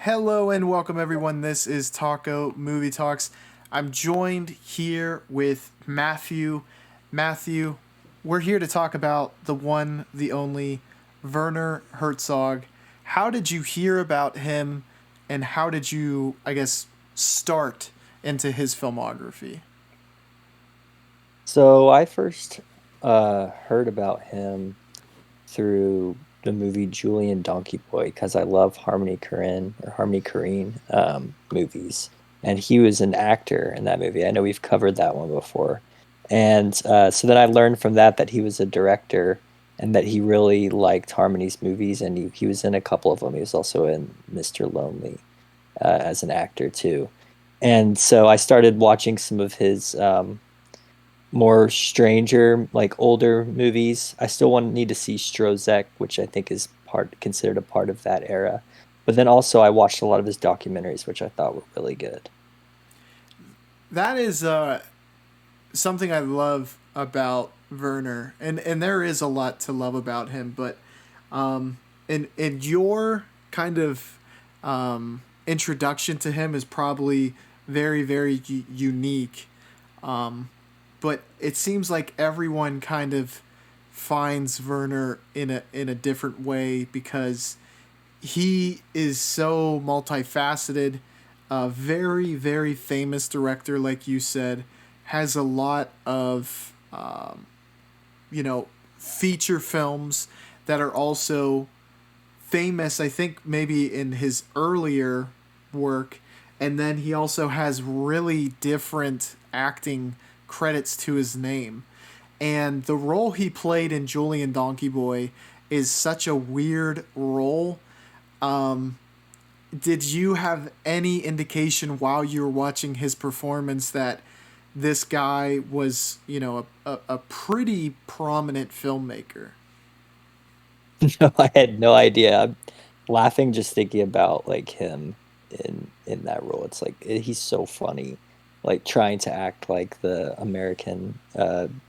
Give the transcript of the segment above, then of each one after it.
Hello and welcome everyone. This is Taco Movie Talks. I'm joined here with Matthew. Matthew, we're here to talk about the one, the only Werner Herzog. How did you hear about him and how did you, start into his filmography? So I first heard about him through the movie Julian Donkey Boy because I love Harmony Korine movies, and he was an actor in that movie. I know we've covered that one before, and so then I learned from that he was a director and that he really liked Harmony's movies, and he was in a couple of them. He was also in Mr. Lonely as an actor too, and so I started watching some of his more stranger, like older movies. I still want need to see Strozek, which I think is part considered a part of that era. But then also I watched a lot of his documentaries, which I thought were really good. That is something I love about Werner, and there is a lot to love about him, but and your kind of introduction to him is probably very unique. But it seems like everyone kind of finds Werner in a different way because he is so multifaceted. A very famous director, like you said, has a lot of feature films that are also famous. I think maybe in his earlier work, and then he also has really different acting credits to his name. And the role he played in Julian Donkey Boy is such a weird role. Did you have any indication while you were watching his performance that this guy was, a pretty prominent filmmaker? No, I had no idea. I'm laughing just thinking about like him in that role. It's like he's so funny, like trying to act like the American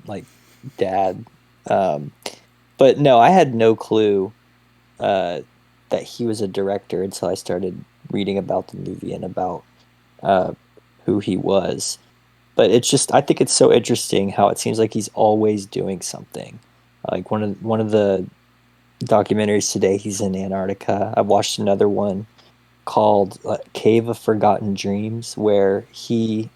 like dad. Um, but no, I had no clue uh, that he was a director until I started reading about the movie and about uh, who he was. But it's just, I think it's so interesting how it seems like he's always doing something. Like one of the documentaries today, he's in Antarctica. I watched another one called Cave of Forgotten Dreams, where he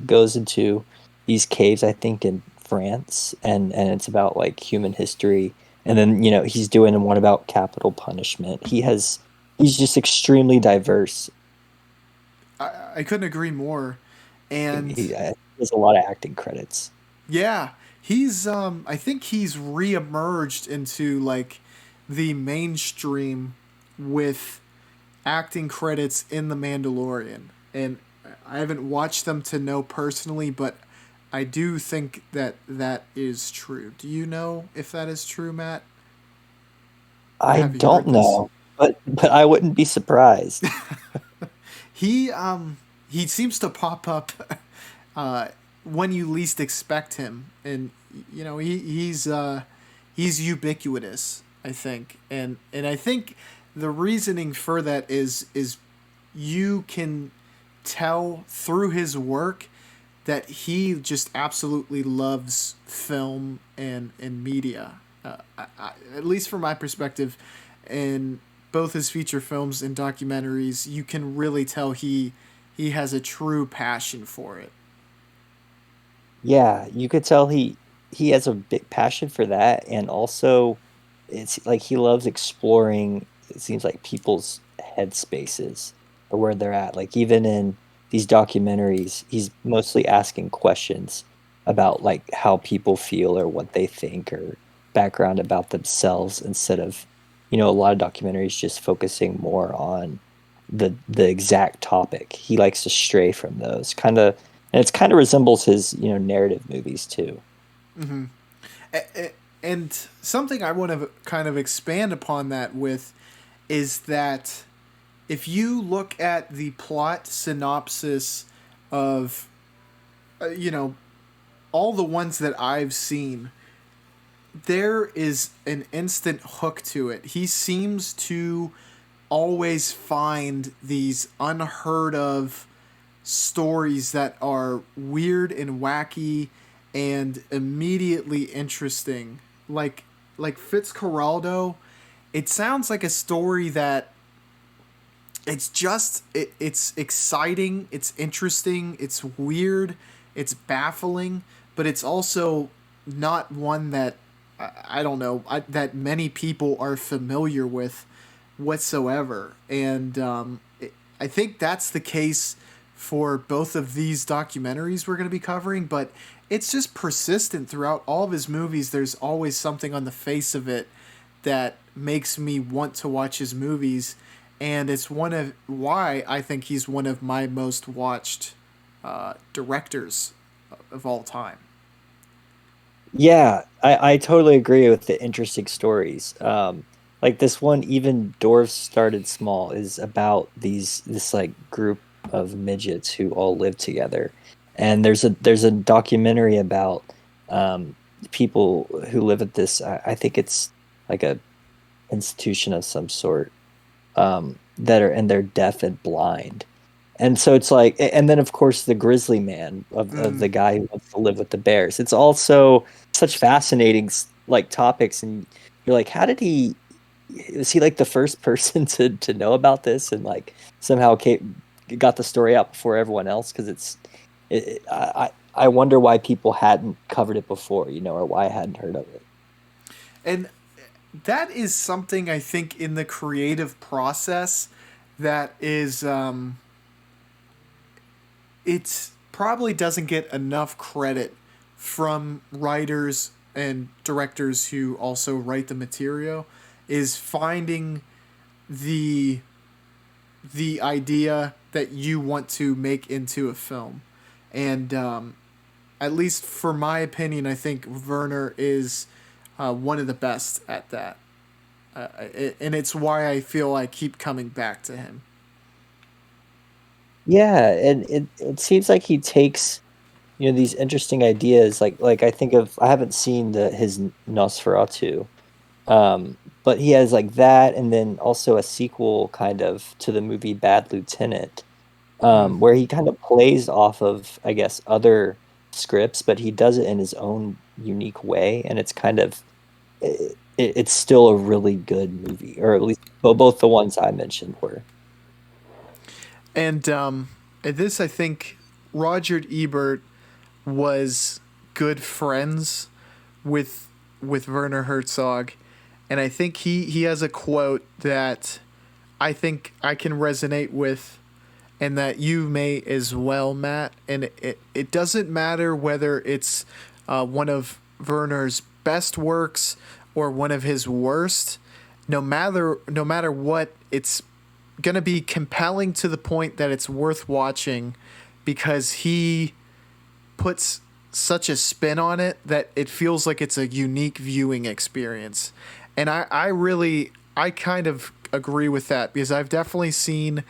goes into these caves, I think in France, and it's about like human history. And then, he's doing one about capital punishment. He's just extremely diverse. I couldn't agree more. And He has a lot of acting credits. yeah, he's I think he's reemerged into like the mainstream with acting credits in The Mandalorian. And I haven't watched them to know personally, but I do think that that is true. Do you know if that is true, Matt? Or I have you don't heard this? know, but I wouldn't be surprised. He seems to pop up uh, when you least expect him, and he's ubiquitous. I think, and I think the reasoning for that is you can tell through his work that he just absolutely loves film and media. At least from my perspective, in both his feature films and documentaries, you can really tell he has a true passion for it. Yeah, you could tell he has a big passion for that, and also it's like he loves exploring, it seems like people's head spaces or where they're at. Like even in these documentaries, he's mostly asking questions about like how people feel or what they think or background about themselves instead of, a lot of documentaries just focusing more on the exact topic. He likes to stray from those. And it's kind of resembles his, narrative movies too. And something I want to kind of expand upon that with is that if you look at the plot synopsis of, you know, all the ones that I've seen, there is an instant hook to it. He seems to always find these unheard of stories that are weird and wacky and immediately interesting. Like Fitzcarraldo, it sounds like a story that it's exciting, it's interesting, it's weird, it's baffling, but it's also not one that I don't know that many people are familiar with whatsoever. And I think that's the case for both of these documentaries we're going to be covering, but it's just persistent throughout all of his movies. There's always something on the face of it that makes me want to watch his movies, and it's one of why I think he's one of my most watched directors of all time. Yeah, I totally agree with the interesting stories. Like this one, even Dwarves Started Small, is about this like group of midgets who all live together. And there's a documentary about people who live at this. I think it's like a institution of some sort, that are and they're deaf and blind. And so it's like, and then of course the grizzly man of Mm. the guy who wants to live with the bears. It's also such fascinating like topics, and you're like, how did he? Was he like the first person to know about this and like somehow got the story out before everyone else? Because I wonder why people hadn't covered it before, or why I hadn't heard of it. And that is something I think in the creative process that is it probably doesn't get enough credit from writers and directors who also write the material, is finding the the idea that you want to make into a film. And at least for my opinion, I think Werner is one of the best at that. And it's why I feel I keep coming back to him. Yeah, and it seems like he takes these interesting ideas. Like I haven't seen his Nosferatu, but he has like that, and then also a sequel kind of to the movie Bad Lieutenant, Mm. where he kind of plays off of, I guess, other scripts, but he does it in his own unique way, and it's kind of it's still a really good movie, or at least both the ones I mentioned were. And this, I think, Roger Ebert was good friends with Werner Herzog, and I think he has a quote that I think I can resonate with, and that you may as well, Matt. And it doesn't matter whether it's one of Werner's best works or one of his worst. No matter what, it's gonna be compelling to the point that it's worth watching, because he puts such a spin on it that it feels like it's a unique viewing experience. And I kind of agree with that, because I've definitely seen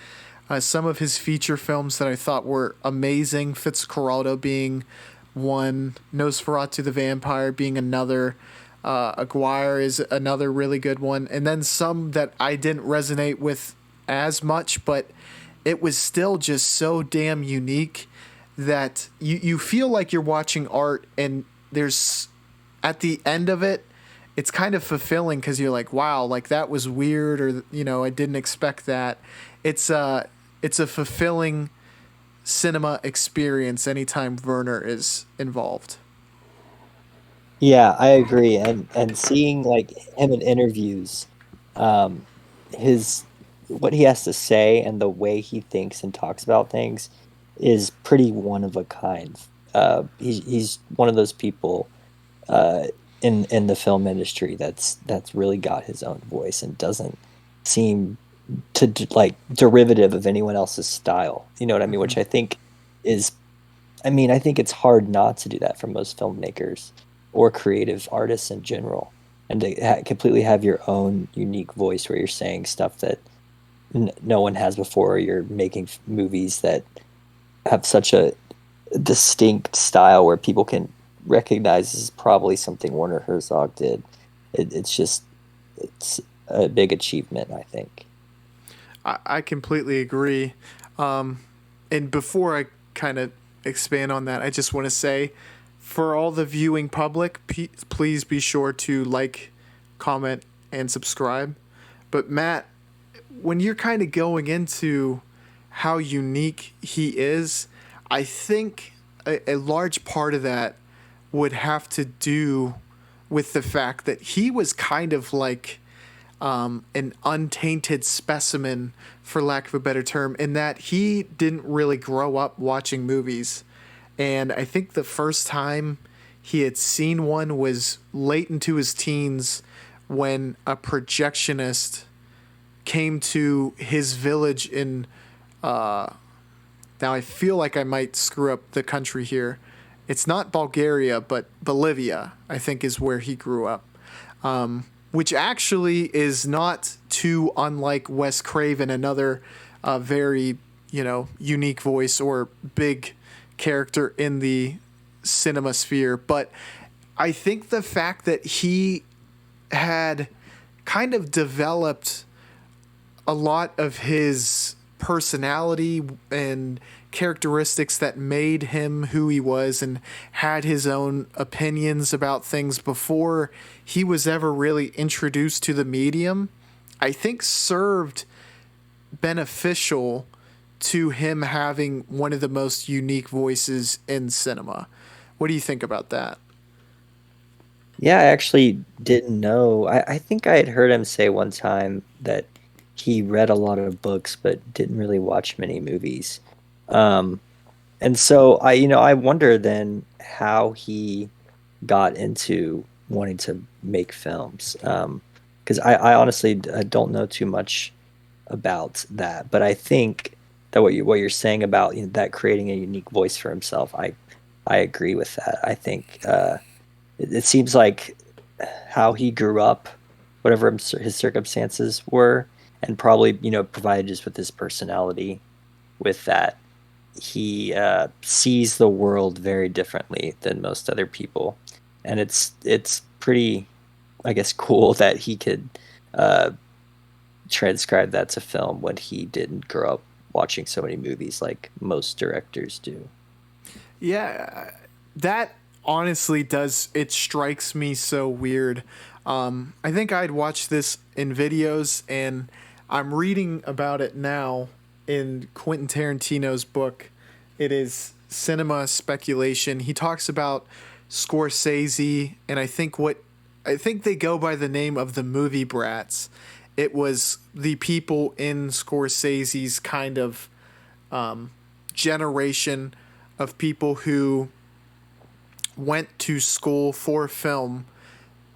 some of his feature films that I thought were amazing. Fitzcarraldo being one, Nosferatu the Vampire being another, Aguirre is another really good one, and then some that I didn't resonate with as much, but it was still just so damn unique that you feel like you're watching art, and there's at the end of it, it's kind of fulfilling because you're like, wow, like that was weird, or I didn't expect that. It's a fulfilling cinema experience anytime Werner is involved. Yeah, I agree. And seeing like him in interviews, um, his what he has to say and the way he thinks and talks about things is pretty one of a kind. He's one of those people uh, in the film industry that's really got his own voice and doesn't seem like derivative of anyone else's style. You know what I mean? Mm-hmm. Which I think is I think it's hard not to do that for most filmmakers or creative artists in general, and to completely have your own unique voice where you're saying stuff that no one has before. Or you're making movies that have such a distinct style where people can recognize this is probably something Werner Herzog did. It's a big achievement, I think. I completely agree. And before I kind of expand on that, I just want to say, for all the viewing public, please be sure to like, comment, and subscribe. But Matt, when you're kind of going into how unique he is, I think a large part of that would have to do with the fact that he was kind of like an untainted specimen, for lack of a better term, in that he didn't really grow up watching movies. And I think the first time he had seen one was late into his teens when a projectionist came to his village in. Now I feel like I might screw up the country here. It's not Bulgaria, but Bolivia, I think, is where he grew up, which actually is not too unlike Wes Craven, another very unique voice or big character in the cinema sphere. But I think the fact that he had kind of developed a lot of his personality and characteristics that made him who he was, and had his own opinions about things before he was ever really introduced to the medium, I think served beneficial to him having one of the most unique voices in cinema. What do you think about that? Yeah, I actually didn't know. I think I had heard him say one time that he read a lot of books but didn't really watch many movies. Um, and so I wonder then how he got into wanting to make films. Because I honestly don't know too much about that, but I think that what you're saying about that creating a unique voice for himself, I agree with that. I think it seems like how he grew up, whatever his circumstances were, and probably provided just with his personality, with that he sees the world very differently than most other people, and it's pretty, I guess, cool that he could uh, transcribe that to film when he didn't grow up watching so many movies like most directors do. Yeah, that honestly does. It strikes me so weird. I think I'd watched this in videos, and I'm reading about it now in Quentin Tarantino's book. It is Cinema Speculation. He talks about Scorsese, and I think they go by the name of the movie brats. It was the people in Scorsese's kind of generation of people who went to school for film,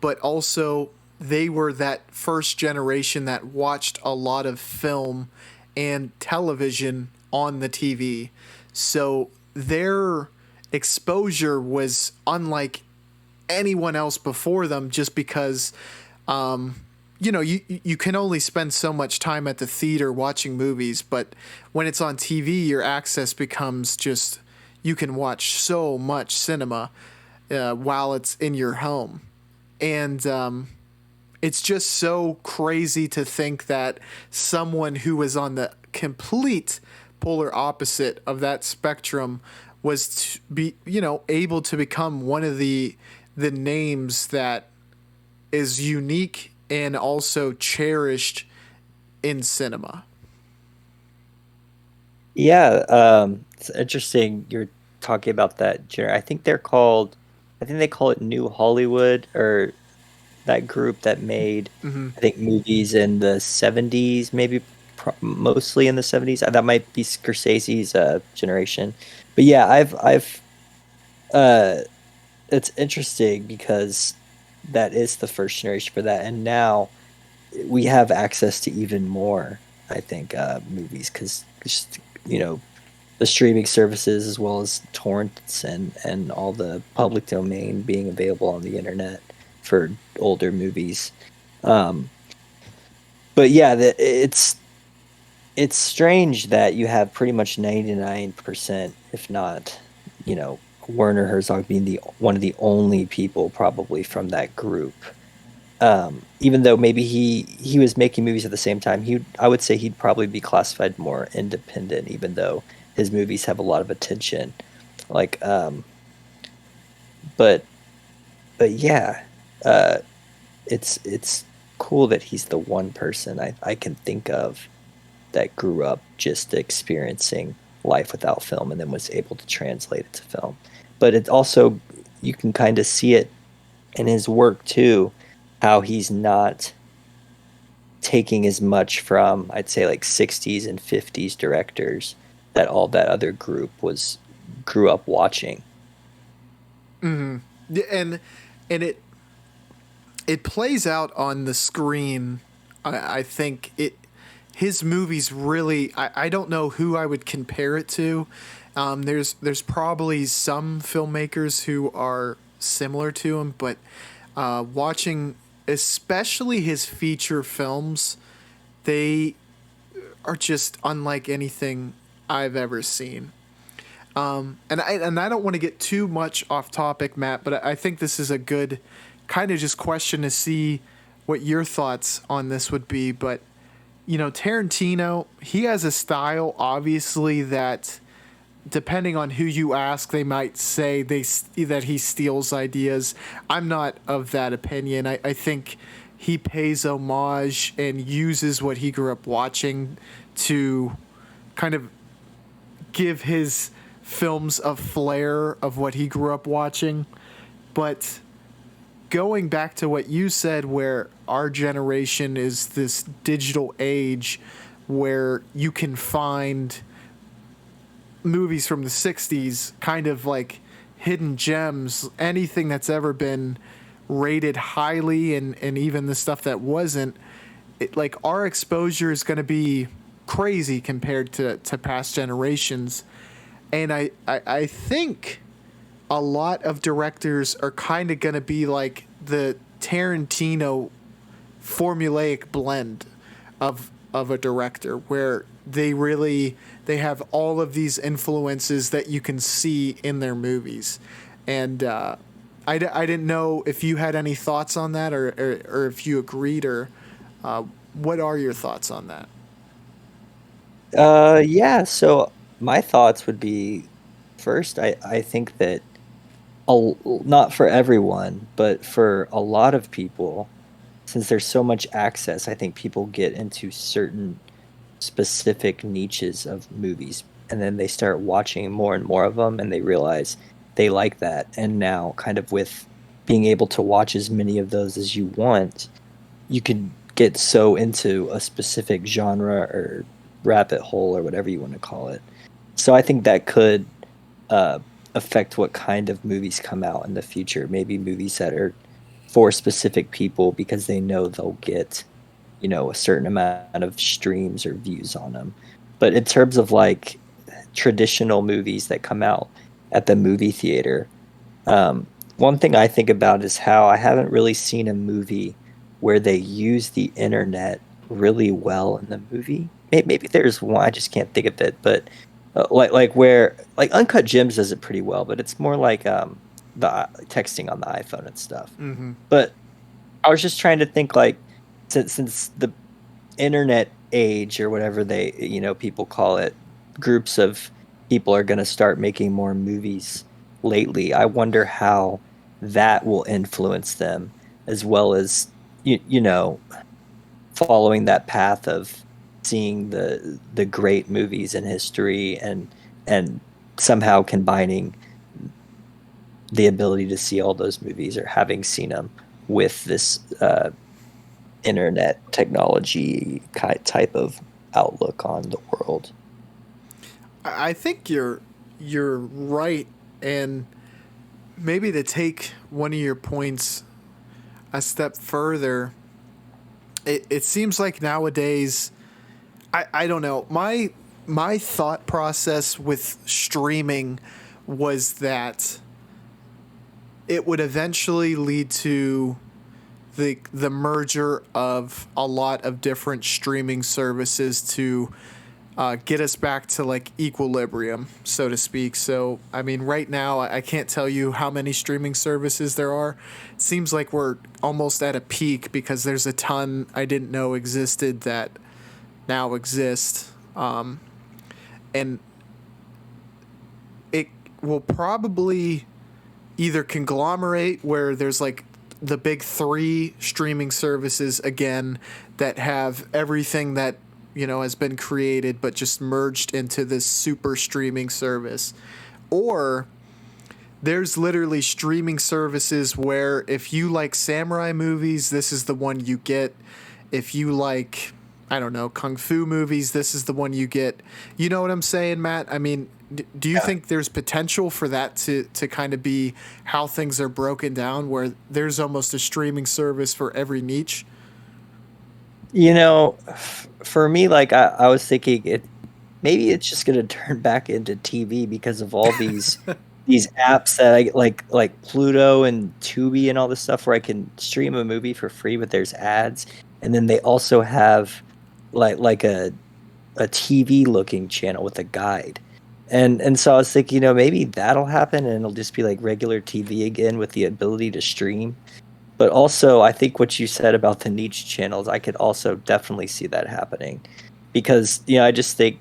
but also they were that first generation that watched a lot of film and television on the TV. So their exposure was unlike anyone else before them, just because you can only spend so much time at the theater watching movies, but when it's on TV, your access becomes just, you can watch so much cinema while it's in your home. And it's just so crazy to think that someone who was on the complete polar opposite of that spectrum was to be, able to become one of the names that is unique and also cherished in cinema. Yeah, it's interesting you're talking about that genre. I think they call it New Hollywood, or that group that made, Mm-hmm. I think, movies in the 70s, maybe mostly in the 70s. That might be Scorsese's generation. But yeah, uh, it's interesting because that is the first generation for that. And now we have access to even more, I think, movies, because just, the streaming services, as well as torrents and all the public domain being available on the internet for older movies. Um, but yeah, it's strange that you have pretty much 99%, if not, you know, Werner Herzog being the one of the only people probably from that group Even though maybe he was making movies at the same time, I would say he'd probably be classified more independent, even though his movies have a lot of attention. Like, but yeah, uh, it's cool that he's the one person I can think of that grew up just experiencing life without film and then was able to translate it to film. But it also, you can kind of see it in his work too, how he's not taking as much from, I'd say, like 60s and 50s directors that all that other group was grew up watching. Yeah, and it plays out on the screen. I think it his movies really. I don't know who I would compare it to. There's probably some filmmakers who are similar to him, but watching especially his feature films, they are just unlike anything I've ever seen. And I don't want to get too much off topic, Matt, but I think this is a good kind of just question to see what your thoughts on this would be. But Tarantino, he has a style, obviously, that depending on who you ask, they might say that he steals ideas. I'm not of that opinion. I think he pays homage and uses what he grew up watching to kind of give his films a flair of what he grew up watching. But going back to what you said, where our generation is this digital age where you can find movies from the 60s kind of like hidden gems, anything that's ever been rated highly, and even the stuff that wasn't, like our exposure is going to be crazy compared to past generations. And I think a lot of directors are kind of going to be like the Tarantino formulaic blend of a director, where they have all of these influences that you can see in their movies. And I didn't know if you had any thoughts on that, or if you agreed, or what are your thoughts on that? Yeah, so my thoughts would be, first, I think that not for everyone, but for a lot of people, since there's so much access, I think people get into certain specific niches of movies, and then they start watching more and more of them, and they realize they like that. And now, kind of with being able to watch as many of those as you want, you could get so into a specific genre or rabbit hole or whatever you want to call it. So I think that could uh, affect what kind of movies come out in the future. Maybe movies that are for specific people because they know they'll get, a certain amount of streams or views on them. But in terms of like traditional movies that come out at the movie theater, one thing I think about is how I haven't really seen a movie where they use the internet really well in the movie. Maybe there's one, I just can't think of it, but like where like Uncut Gems does it pretty well, but it's more like the texting on the iPhone and stuff. Mm-hmm. But I was just trying to think, like, since the internet age or whatever people call it, groups of people are going to start making more movies lately. I wonder how that will influence them, as well as you know following that path of seeing the great movies in history, and somehow combining the ability to see all those movies or having seen them with this internet technology type of outlook on the world. I think you're right, and maybe to take one of your points a step further, it seems like nowadays, I don't know, my thought process with streaming was that it would eventually lead to the merger of a lot of different streaming services to get us back to like equilibrium, so to speak. So, I mean, right now, I can't tell you how many streaming services there are. It seems like we're almost at a peak because there's a ton I didn't know existed that now exist. And it will probably either conglomerate where there's like the big three streaming services again that have everything that has been created but just merged into this super streaming service, or there's literally streaming services where if you like samurai movies, this is the one you get. If you like, I don't know, kung fu movies, this is the one you get. You know what I'm saying, Matt? I mean, do you think there's potential for that to kind of be how things are broken down, where there's almost a streaming service for every niche? For me, like I was thinking maybe it's just going to turn back into TV because of all these apps that I like Pluto and Tubi and all this stuff where I can stream a movie for free, but there's ads, and then they also have like a TV looking channel with a guide. And so I was thinking, maybe that'll happen and it'll just be like regular TV again with the ability to stream. But also, I think what you said about the niche channels, I could also definitely see that happening because, I just think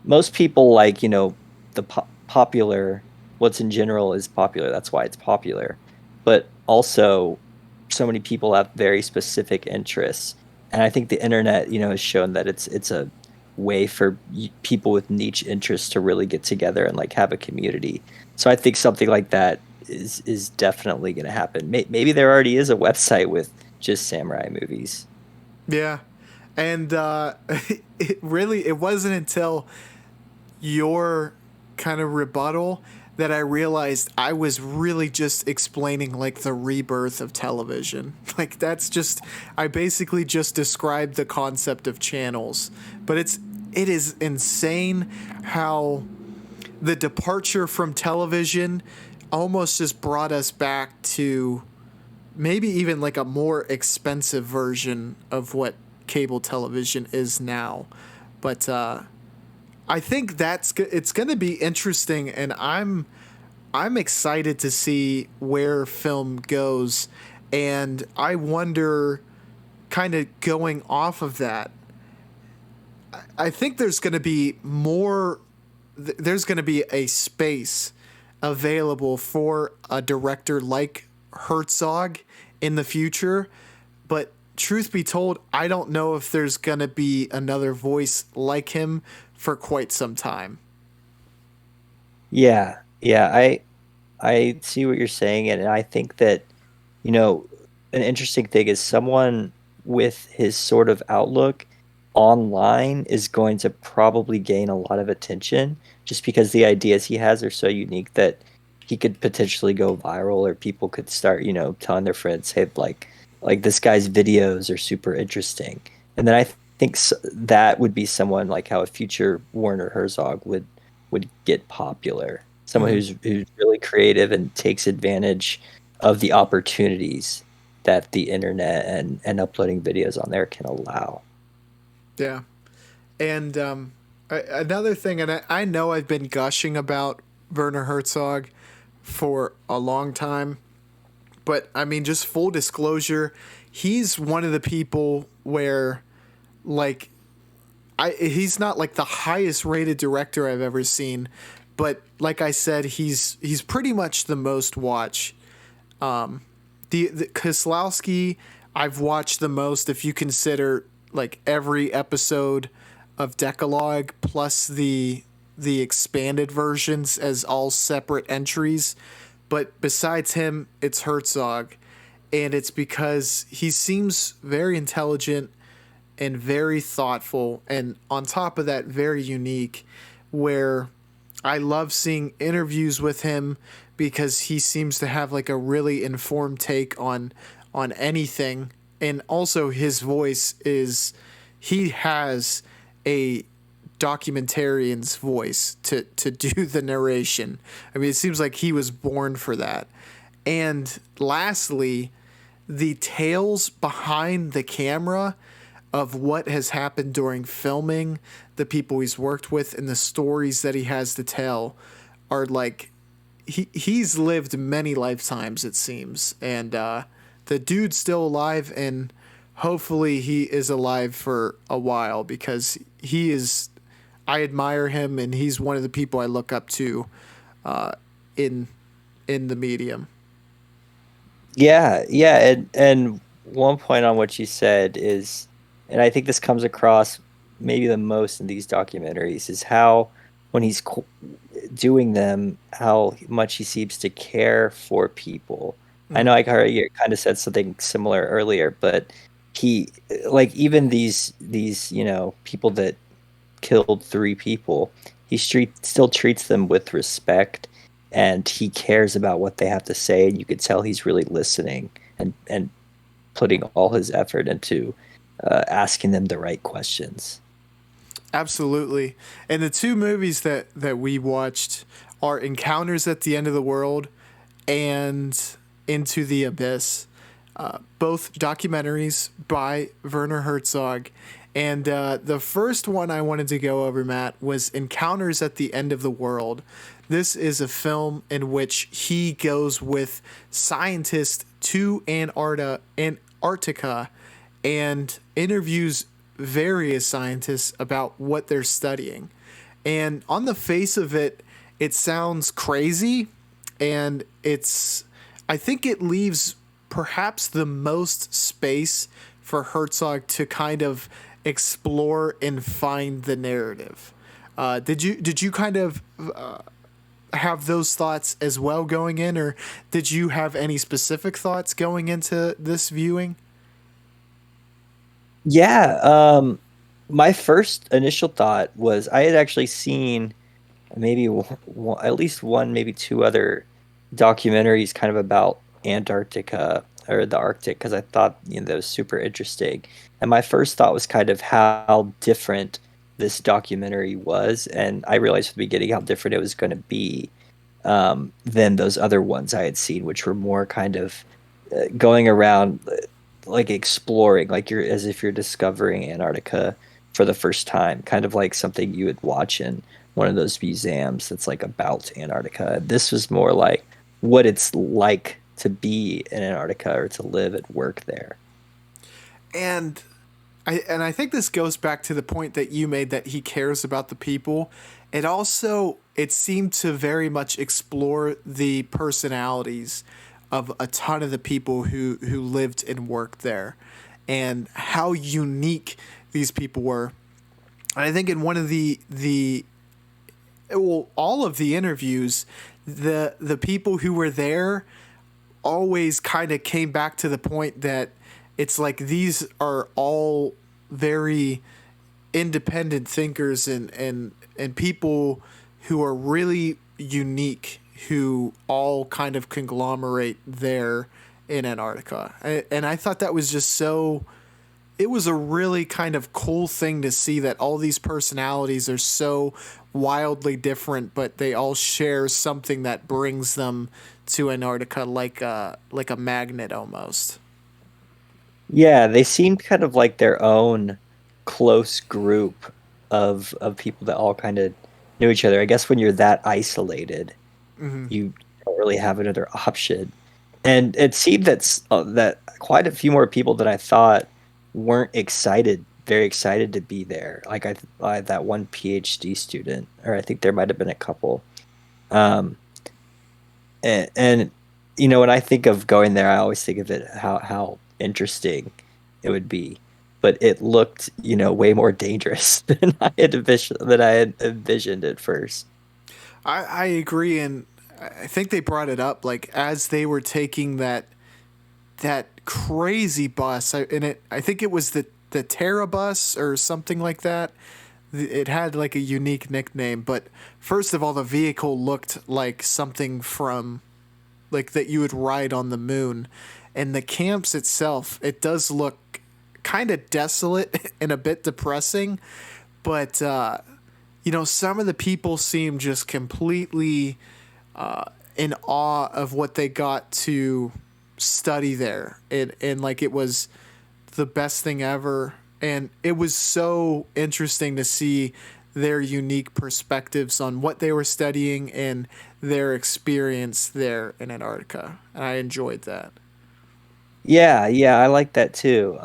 most people like, the popular, what's in general is popular. That's why it's popular. But also, so many people have very specific interests. And I think the internet, has shown that it's a way for people with niche interests to really get together and like have a community. So I think something like that is definitely going to happen. Maybe there already is a website with just samurai movies. Yeah. And it wasn't until your kind of rebuttal that I realized I was really just explaining like the rebirth of television. Like I basically just described the concept of channels. But it is insane how the departure from television almost just brought us back to maybe even like a more expensive version of what cable television is now. But I think it's going to be interesting, and I'm excited to see where film goes, and I wonder, kind of going off of that, I think there's going to be more. There's going to be a space available for a director like Herzog in the future, but truth be told, I don't know if there's going to be another voice like him for quite some time. Yeah, yeah, I see what you're saying, and I think that an interesting thing is someone with his sort of outlook online is going to probably gain a lot of attention just because the ideas he has are so unique that he could potentially go viral or people could start, telling their friends, hey, like this guy's videos are super interesting. And then I think that would be someone like how a future Werner Herzog would get popular. Someone Mm-hmm. who's really creative and takes advantage of the opportunities that the internet and uploading videos on there can allow. Yeah. And another thing, and I know I've been gushing about Werner Herzog for a long time, but I mean, just full disclosure, he's one of the people where, like, he's not like the highest rated director I've ever seen, but like I said, he's pretty much the most watched. The Kieslowski I've watched the most, if you consider like every episode of Decalogue plus the expanded versions as all separate entries. But besides him, it's Herzog, and it's because he seems very intelligent and very thoughtful, and on top of that, very unique. Where I love seeing interviews with him because he seems to have like a really informed take on anything, and also his voice is he has a documentarian's voice to do the narration. I mean, it seems like he was born for that. And lastly, the tales behind the camera of what has happened during filming, the people he's worked with, and the stories that he has to tell are like he's lived many lifetimes, it seems, and the dude's still alive, and hopefully he is alive for a while because he is. I admire him, and he's one of the people I look up to in in the medium. Yeah, yeah, and one point on what you said is, and I think this comes across maybe the most in these documentaries, is how when he's doing them, how much he seems to care for people. I know Mm-hmm. I heard you kind of said something similar earlier, but he like even these people that killed three people, still treats them with respect, and he cares about what they have to say, and you could tell he's really listening and putting all his effort into asking them the right questions. Absolutely. And the two movies that we watched are Encounters at the End of the World and Into the Abyss. Both documentaries by Werner Herzog. And the first one I wanted to go over, Matt, was Encounters at the End of the World. This is a film in which he goes with scientists to Antarctica and interviews various scientists about what they're studying. And on the face of it, it sounds crazy, and I think it leaves perhaps the most space for Herzog to kind of explore and find the narrative. Did you kind of have those thoughts as well going in, or did you have any specific thoughts going into this viewing? Yeah, my first initial thought was I had actually seen maybe at least one, maybe two other documentaries kind of about Antarctica or the Arctic because I thought that was super interesting. And my first thought was kind of how different this documentary was, and I realized from the beginning how different it was going to be than those other ones I had seen, which were more kind of going around like exploring, like you're as if you're discovering Antarctica for the first time, kind of like something you would watch in one of those museums that's like about Antarctica. This was more like what it's like to be in Antarctica or to live and work there. And I think this goes back to the point that you made that he cares about the people. It seemed to very much explore the personalities of a ton of the people who lived and worked there and how unique these people were. And I think in one of the well, all of the interviews, the people who were there always kind of came back to the point that it's like these are all very independent thinkers and people who are really unique who all kind of conglomerate there in Antarctica. And I thought that was just so it was a really kind of cool thing to see that all these personalities are so wildly different, but they all share something that brings them to Antarctica like a magnet almost. Yeah, they seemed kind of like their own close group of people that all kind of knew each other. I guess when you're that isolated, Mm-hmm. you don't really have another option. And it seemed that quite a few more people than I thought weren't very excited to be there. Like that one PhD student, or I think there might have been a couple. Um, and when I think of going there, I always think of it how interesting it would be. But it looked, way more dangerous than I had envisioned at first. I agree, and I think they brought it up like as they were taking that crazy bus. I think it was the Terra bus or something like that. It had like a unique nickname, but first of all, the vehicle looked like something from like that you would ride on the moon, and the camps itself, it does look kind of desolate and a bit depressing, but some of the people seem just completely in awe of what they got to study there, and like it was the best thing ever. And it was so interesting to see their unique perspectives on what they were studying and their experience there in Antarctica. And I enjoyed that. Yeah, yeah, I like that too.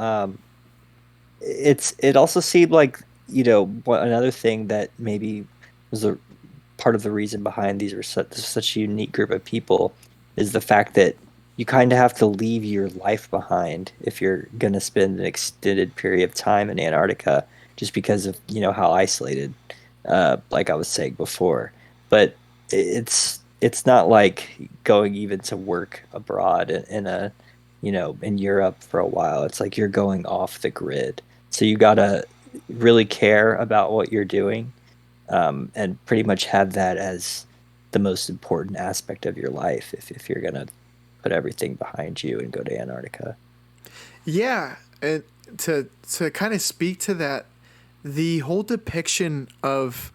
It also seemed like, another thing that maybe was a part of the reason behind these were such a unique group of people is the fact that you kind of have to leave your life behind if you're going to spend an extended period of time in Antarctica, just because of, how isolated, like I was saying before. But it's not like going even to work abroad in Europe for a while. It's like you're going off the grid. So you gotta really care about what you're doing, and pretty much have that as the most important aspect of your life if you're gonna put everything behind you and go to Antarctica. Yeah, and to kind of speak to that, the whole depiction of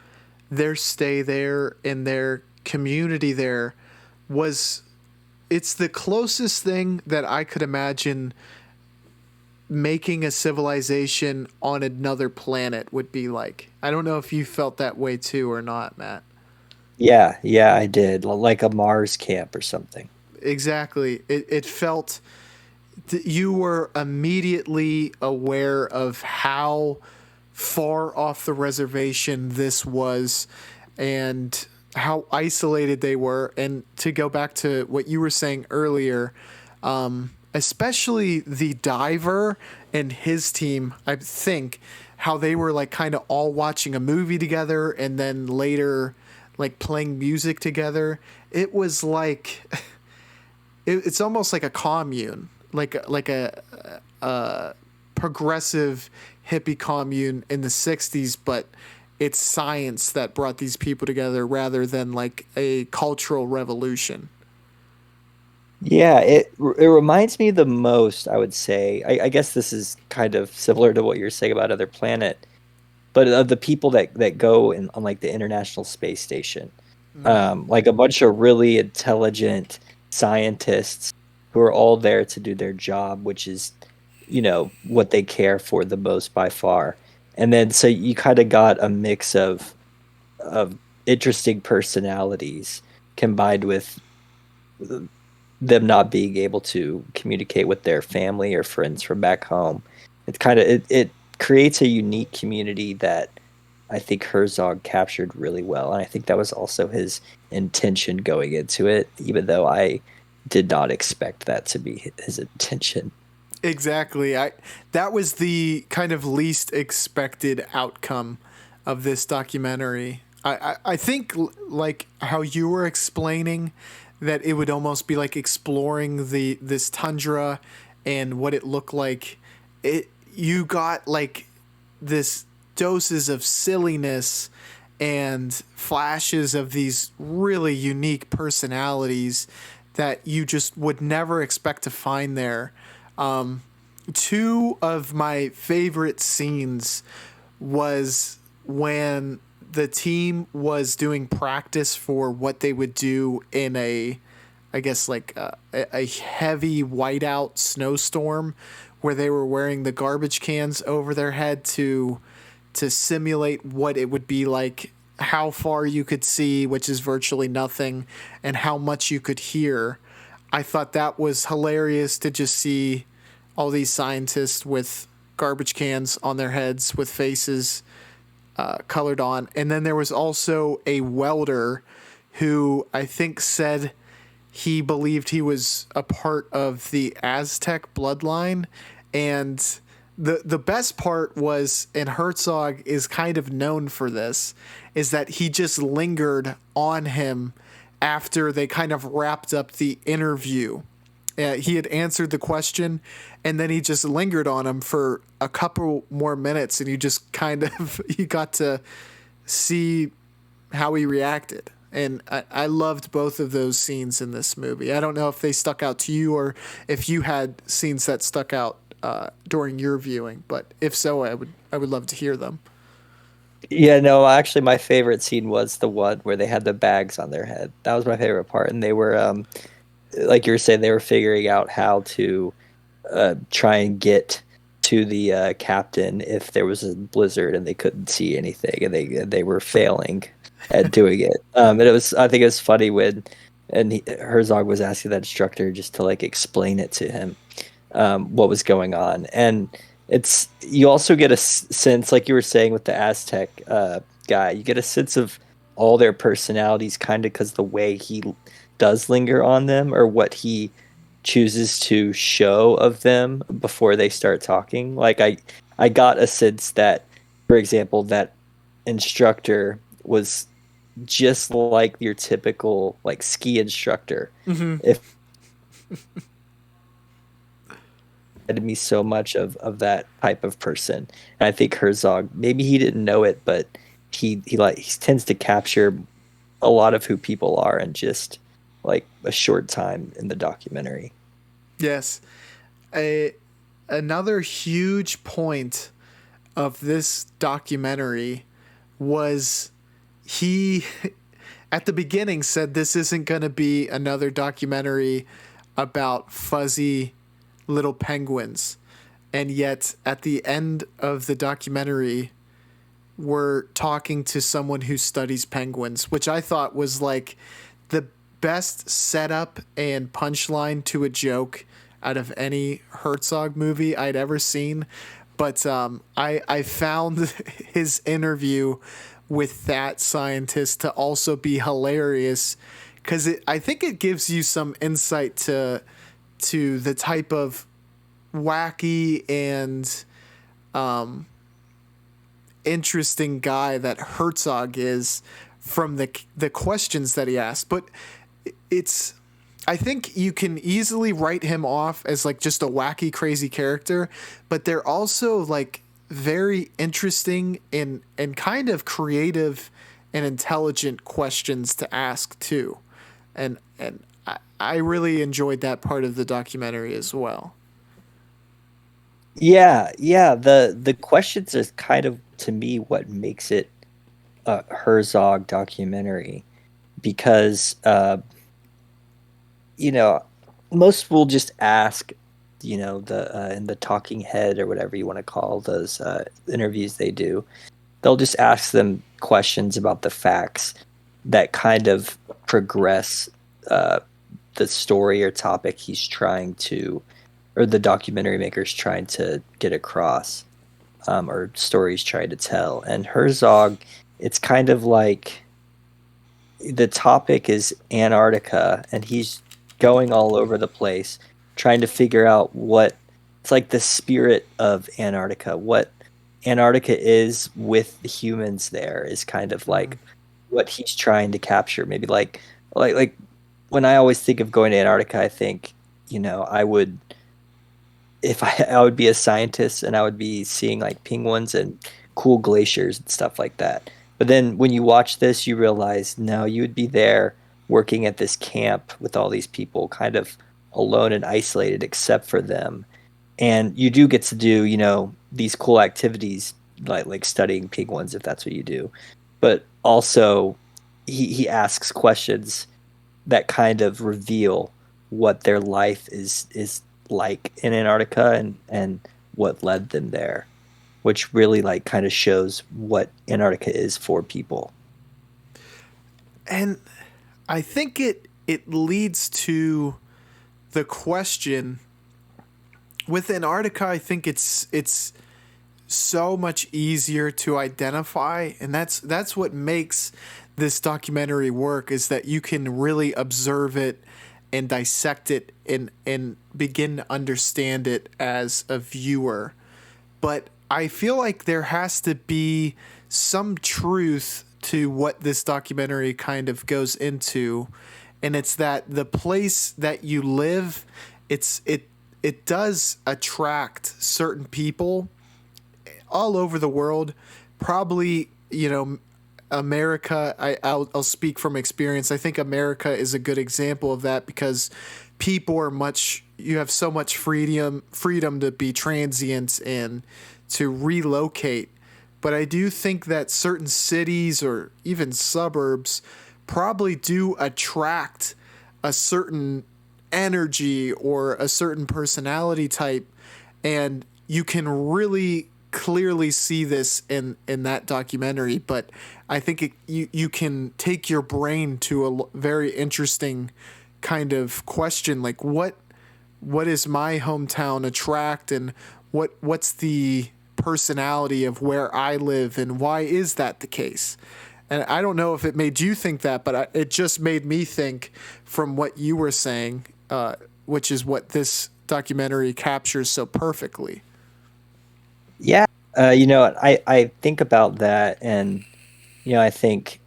their stay there and their community there was it's the closest thing that I could imagine making a civilization on another planet would be like. I don't know if you felt that way too or not, Matt. Yeah, yeah, I did. Like a Mars camp or something. Exactly. It felt you were immediately aware of how far off the reservation this was and how isolated they were. And to go back to what you were saying earlier, especially the diver and his team, I think how they were like kind of all watching a movie together and then later like playing music together. It was like it's almost like a commune, like a progressive hippie commune in the '60s, but it's science that brought these people together rather than like a cultural revolution. Yeah, it reminds me the most, I would say. I guess this is kind of similar to what you're saying about Other Planet, but of the people that go on like the International Space Station, like a bunch of really intelligent scientists who are all there to do their job, which is, what they care for the most by far. And then so you kind of got a mix of interesting personalities combined with them not being able to communicate with their family or friends from back home. It creates a unique community that I think Herzog captured really well, and I think that was also his intention going into it, even though I did not expect that to be his intention. Exactly. I that was the kind of least expected outcome of this documentary. I think like how you were explaining that it would almost be like exploring the this tundra and what it looked like. It you got like this doses of silliness and flashes of these really unique personalities that you just would never expect to find there. Two of my favorite scenes was when the team was doing practice for what they would do in a I guess like a heavy whiteout snowstorm where they were wearing the garbage cans over their head to simulate what it would be like, how far you could see, which is virtually nothing, and how much you could hear. I thought that was hilarious to just see all these scientists with garbage cans on their heads with faces colored on. And then there was also a welder who I think said he believed he was a part of the Aztec bloodline. And the best part was, and Herzog is kind of known for this, is that he just lingered on him after they kind of wrapped up the interview. He had answered the question, and then he just lingered on him for a couple more minutes, and you just kind of you got to see how he reacted. And I loved both of those scenes in this movie. I don't know if they stuck out to you or if you had scenes that stuck out during your viewing, but if so, I would love to hear them. Yeah, no, actually, my favorite scene was the one where they had the bags on their head. That was my favorite part, and they were, like you were saying, they were figuring out how to try and get to the captain if there was a blizzard and they couldn't see anything and they were failing at doing it. And it was, I think it was funny when Herzog was asking that instructor just to like explain it to him, what was going on. And it's, you also get a sense, like you were saying with the Aztec guy, you get a sense of all their personalities kind of because the way he does linger on them or what he chooses to show of them before they start talking. Like I got a sense that, for example, that instructor was just like your typical like ski instructor. Mm-hmm. If it me so much of that type of person. And I think Herzog, maybe he didn't know it, but he tends to capture a lot of who people are in just like a short time in the documentary. Yes. Another huge point of this documentary was he at the beginning said this isn't going to be another documentary about fuzzy little penguins. And yet at the end of the documentary we're talking to someone who studies penguins, which I thought was like the best setup and punchline to a joke out of any Herzog movie I'd ever seen. But I found his interview with that scientist to also be hilarious because I think it gives you some insight to the type of wacky and interesting guy that Herzog is from the questions that he asks. But it's, I think you can easily write him off as like just a wacky, crazy character, but they're also like very interesting and kind of creative and intelligent questions to ask too. And I really enjoyed that part of the documentary as well. Yeah, yeah. The questions is kind of to me what makes it a Herzog documentary because you know, most will just ask, you know, the in the talking head or whatever you want to call those interviews they do. They'll just ask them questions about the facts that kind of progress the story or topic he's trying to, or the documentary maker's trying to get across, or stories trying to tell. And Herzog, it's kind of like the topic is Antarctica, and he's going all over the place trying to figure out what it's like the spirit of Antarctica, what Antarctica is with the humans there is kind of like what he's trying to capture. Maybe like when I always think of going to Antarctica, I think, you know, I would if I would be a scientist and I would be seeing like penguins and cool glaciers and stuff like that. But then when you watch this, you realize no, you would be there working at this camp with all these people, kind of alone and isolated except for them. And you do get to do, you know, these cool activities like studying penguins if that's what you do. But also he asks questions that kind of reveal what their life is like in Antarctica and what led them there, which really like kind of shows what Antarctica is for people. And I think it leads to the question with Antarctica. I think it's so much easier to identify, and that's what makes this documentary work, is that you can really observe it and dissect it and begin to understand it as a viewer. But I feel like there has to be some truth to what this documentary kind of goes into, and it's that the place that you live, it does attract certain people all over the world. Probably, you know, America, I'll speak from experience. I think America is a good example of that because people are you have so much freedom to be transient and to relocate. But I do think that certain cities or even suburbs probably do attract a certain energy or a certain personality type. And you can really clearly see this in that documentary, but I think you can take your brain to a very interesting kind of question, like what is my hometown attract, and what's the personality of where I live, and why is that the case? And I don't know if it made you think that, but it just made me think from what you were saying, which is what this documentary captures so perfectly. Yeah, I think about that, and I think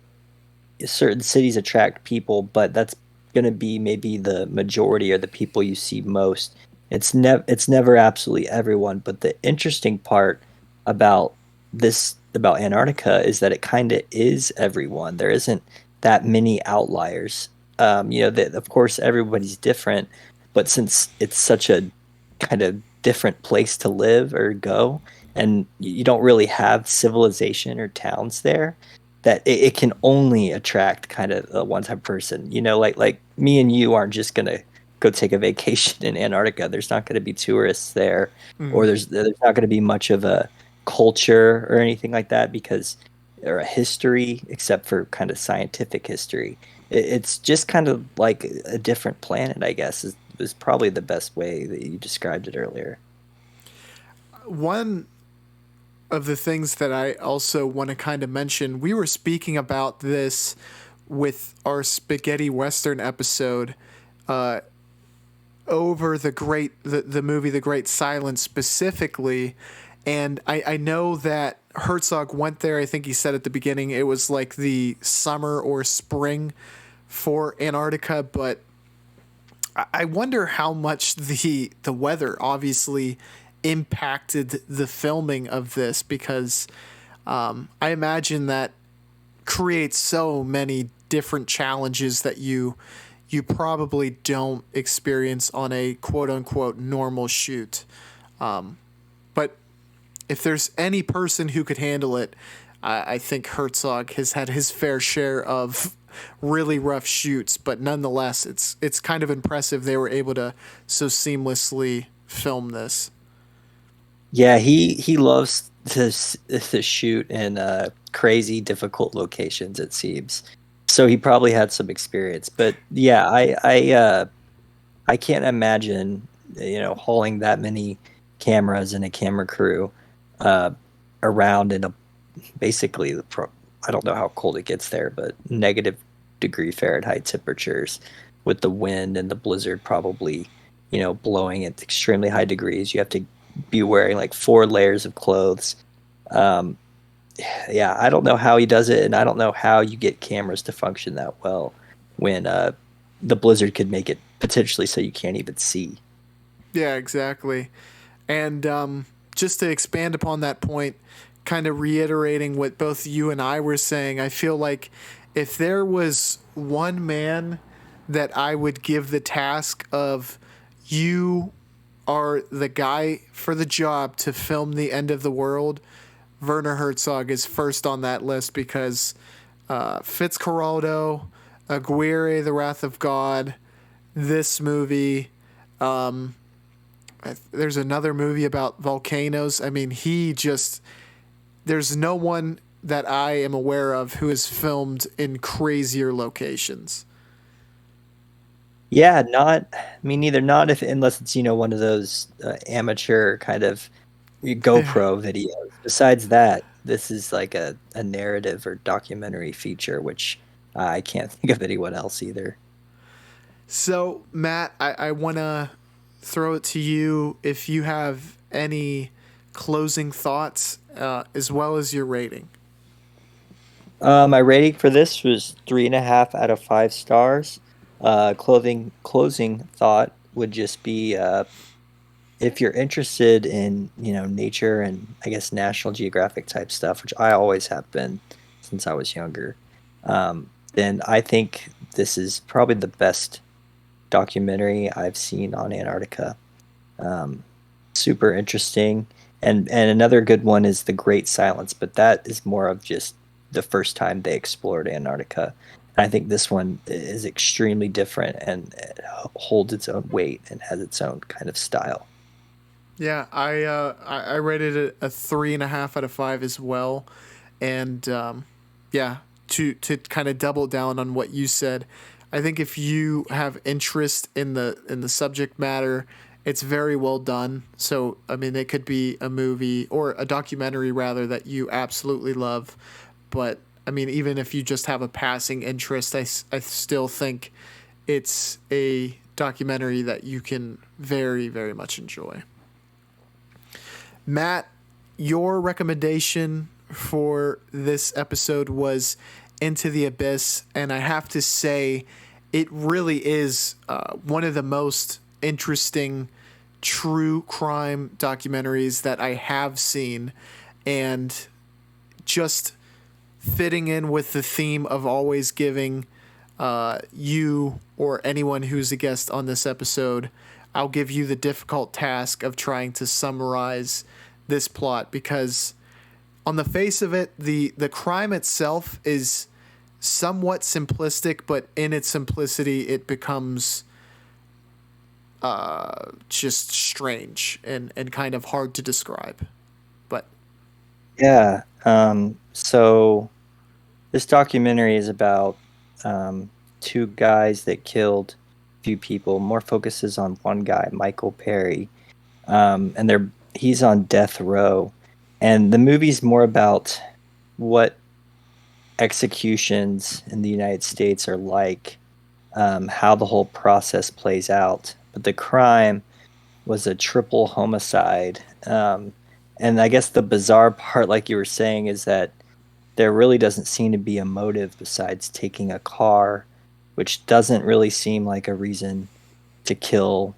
certain cities attract people, but that's going to be maybe the majority or the people you see most. It's never absolutely everyone, but the interesting part about about Antarctica is that it kind of is everyone. There isn't that many outliers. That of course everybody's different, but since it's such a kind of different place to live or go, and you don't really have civilization or towns there, that it can only attract kind of a one type person. Like me and you aren't just gonna go take a vacation in Antarctica. There's not gonna be tourists there, or Mm. there's not gonna be much of a culture or anything like that because or a history except for kind of scientific history. It's just kind of like a different planet, I guess, is probably the best way that you described it earlier. One of the things that I also want to kind of mention, we were speaking about this with our spaghetti western episode, uh, over the movie The Great Silence specifically, and I know that Herzog went there. I think he said at the beginning it was like the summer or spring for Antarctica, but I wonder how much the weather obviously impacted the filming of this, because I imagine that creates so many different challenges that you probably don't experience on a quote unquote normal shoot. But if there's any person who could handle it, I think Herzog has had his fair share of really rough shoots, but nonetheless, it's kind of impressive they were able to so seamlessly film this. Yeah, he loves to shoot in crazy difficult locations, it seems. So he probably had some experience. But yeah, I can't imagine hauling that many cameras and a camera crew uh, around in a basically I don't know how cold it gets there, but -degree Fahrenheit temperatures with the wind and the blizzard probably blowing at extremely high degrees. You have to be wearing like 4 layers of clothes. Um, yeah, I don't know how he does it, and I don't know how you get cameras to function that well when the blizzard could make it potentially so you can't even see. Yeah, exactly. And just to expand upon that point, kind of reiterating what both you and I were saying, I feel like if there was one man that I would give the task of, you are the guy for the job to film the end of the world, Werner Herzog is first on that list, because Fitzcarraldo, Aguirre, The Wrath of God, this movie, there's another movie about volcanoes. I mean, there's no one that I am aware of who is filmed in crazier locations. Yeah, not me neither. Not if unless it's one of those amateur kind of Yeah. GoPro videos. Besides that, this is like a narrative or documentary feature, which I can't think of anyone else either. So, Matt, I want to throw it to you if you have any closing thoughts, as well as your rating. My rating for this was 3.5 out of 5 stars. Closing thought would just be if you're interested in nature and I guess National Geographic type stuff, which I always have been since I was younger, then I think this is probably the best documentary I've seen on Antarctica. Um, Super interesting, and another good one is The Great Silence, but that is more of just the first time they explored Antarctica. And I think this one is extremely different and holds its own weight and has its own kind of style. Yeah, I rated it a 3.5 out of 5 as well, and yeah, to kind of double down on what you said, I think if you have interest in the subject matter, it's very well done. So I mean, it could be a movie or a documentary rather that you absolutely love, but I mean, even if you just have a passing interest, I still think it's a documentary that you can very much enjoy. Matt, your recommendation for this episode was Into the Abyss, and I have to say, it really is one of the most interesting true crime documentaries that I have seen, and just fitting in with the theme of always giving you or anyone who's a guest on this episode, I'll give you the difficult task of trying to summarize this plot because on the face of it, the crime itself is somewhat simplistic, but in its simplicity, it becomes just strange and kind of hard to describe. But Yeah. So this documentary is about two guys that killed a few people. More focuses on one guy, Michael Perry, and he's on death row. And the movie's more about what executions in the United States are like, how the whole process plays out. But the crime was a triple homicide. And I guess the bizarre part, like you were saying, is that there really doesn't seem to be a motive besides taking a car, which doesn't really seem like a reason to kill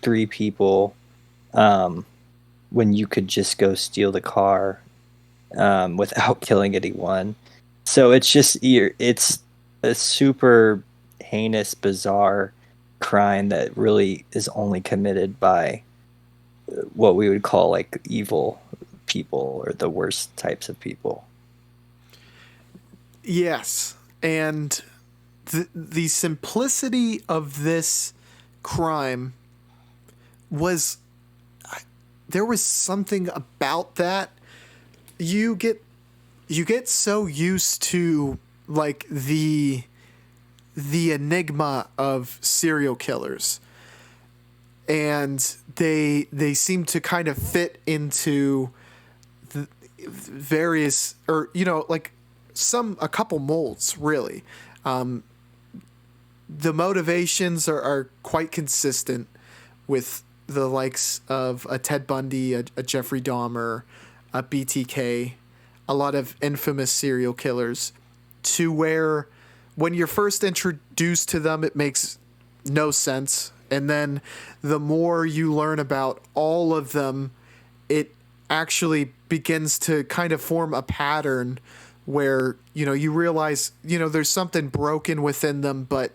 three people um, when you could just go steal the car without killing anyone. So it's a super heinous, bizarre crime that really is only committed by what we would call like evil people or the worst types of people. yes, and the simplicity of this crime was there was something about that you get you get so used to like the enigma of serial killers and they seem to kind of fit into the various or like some a couple molds really. The motivations are quite consistent with the likes of a Ted Bundy, a Jeffrey Dahmer, a BTK, a lot of infamous serial killers, to where when you're first introduced to them, it makes no sense. And then the more you learn about all of them, it actually begins to kind of form a pattern where, you realize, there's something broken within them, but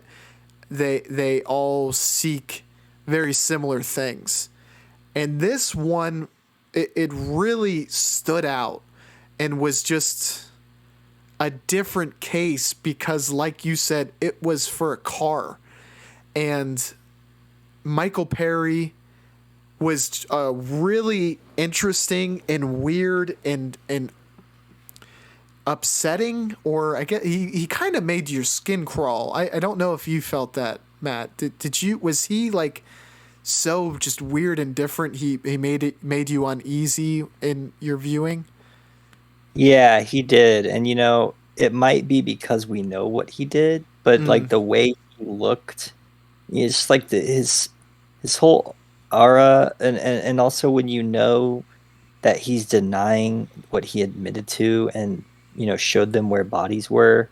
they all seek very similar things. And this one, it really stood out and was just a different case because, like you said, it was for a car. And Michael Perry was really interesting and weird and upsetting, or I guess he kind of made your skin crawl. I don't know if you felt that, Matt. Did you? Was he like so just weird and different? He made you uneasy in your viewing. Yeah, he did. And it might be because we know what he did, but like Mm. the way he looked, it's just like his whole aura and also when that he's denying what he admitted to and showed them where bodies were,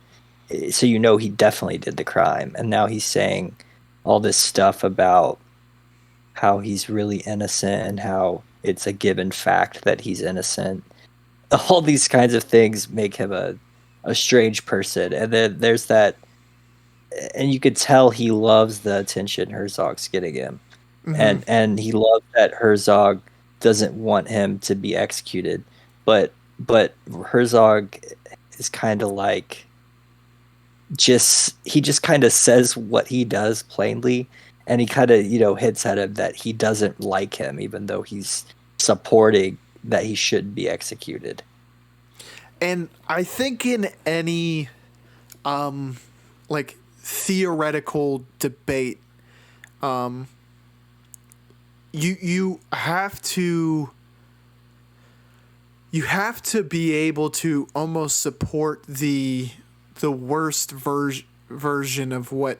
so he definitely did the crime, and now he's saying all this stuff about how he's really innocent and how it's a given fact that he's innocent. All these kinds of things make him a strange person. And then there's that, and you could tell he loves the attention Herzog's getting him, Mm-hmm. and he loves that Herzog doesn't want him to be executed, but Herzog is kind of like he just kind of says what he does plainly, and he kind of, you know, hits at him that he doesn't like him, even though he's supporting that he shouldn't be executed. And I think in any like theoretical debate, you have to be able to almost support the worst version of what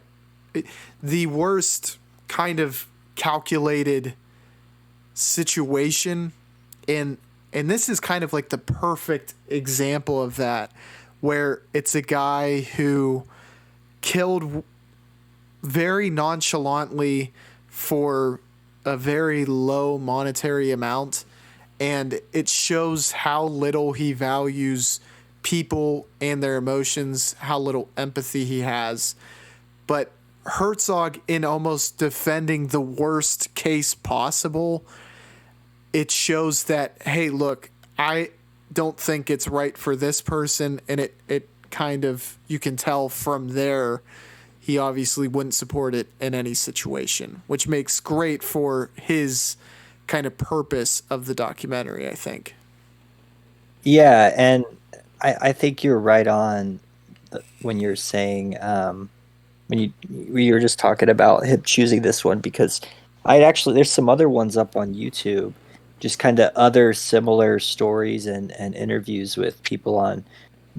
the worst kind of calculated situation. And this is kind of like the perfect example of that, where it's a guy who killed very nonchalantly for a very low monetary amount, and it shows how little he values people and their emotions, how little empathy he has. But Herzog, in almost defending the worst case possible, it shows that, hey, look, I don't think it's right for this person, and it kind of, you can tell from there, he obviously wouldn't support it in any situation, which makes great for his kind of purpose of the documentary, I think. Yeah, and I think you're right on when you're saying when you were just talking about him choosing this one, because I actually, there's some other ones up on YouTube, just kind of other similar stories and interviews with people on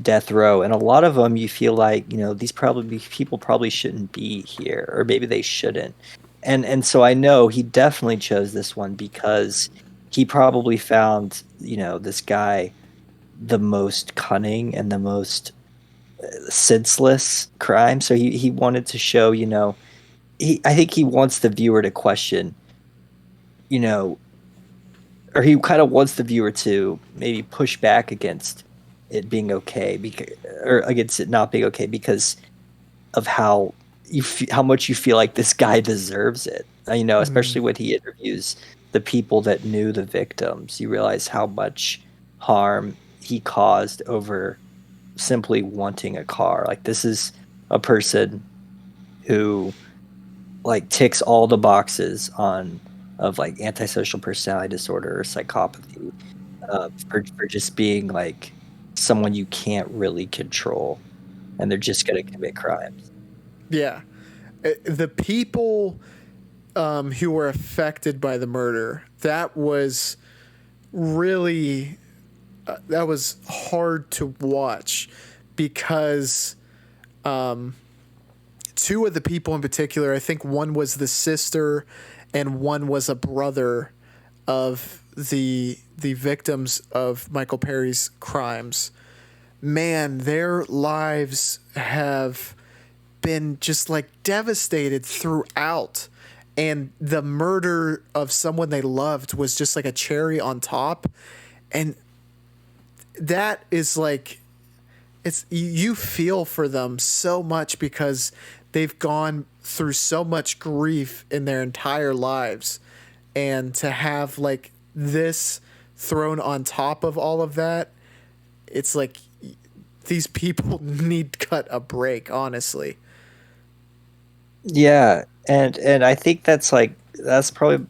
death row, and a lot of them you feel like, you know, these probably people probably shouldn't be here, or maybe they shouldn't. And so I know he definitely chose this one because he probably found, you know, this guy the most cunning and the most senseless crime. So he wanted to show, you know, I think he wants the viewer to question, you know, or he kind of wants the viewer to maybe push back against it being okay, because, or against it not being okay, because of how how much you feel like this guy deserves it. You know, especially when he interviews the people that knew the victims, you realize how much harm he caused over simply wanting a car. Like, this is a person who like ticks all the boxes on of like antisocial personality disorder or psychopathy, for just being like someone you can't really control, and they're just going to commit crimes. Yeah. The people who were affected by the murder, that was really that was hard to watch, because two of the people in particular, I think one was the sister and one was a brother of the victims of Michael Perry's crimes. Man, their lives have been just like devastated throughout. And the murder of someone they loved was just like a cherry on top. And that is like, it's, you feel for them so much because they've gone through so much grief in their entire lives, and to have like this thrown on top of all of that, it's like these people need to cut a break, honestly. Yeah, and I think that's like, that's probably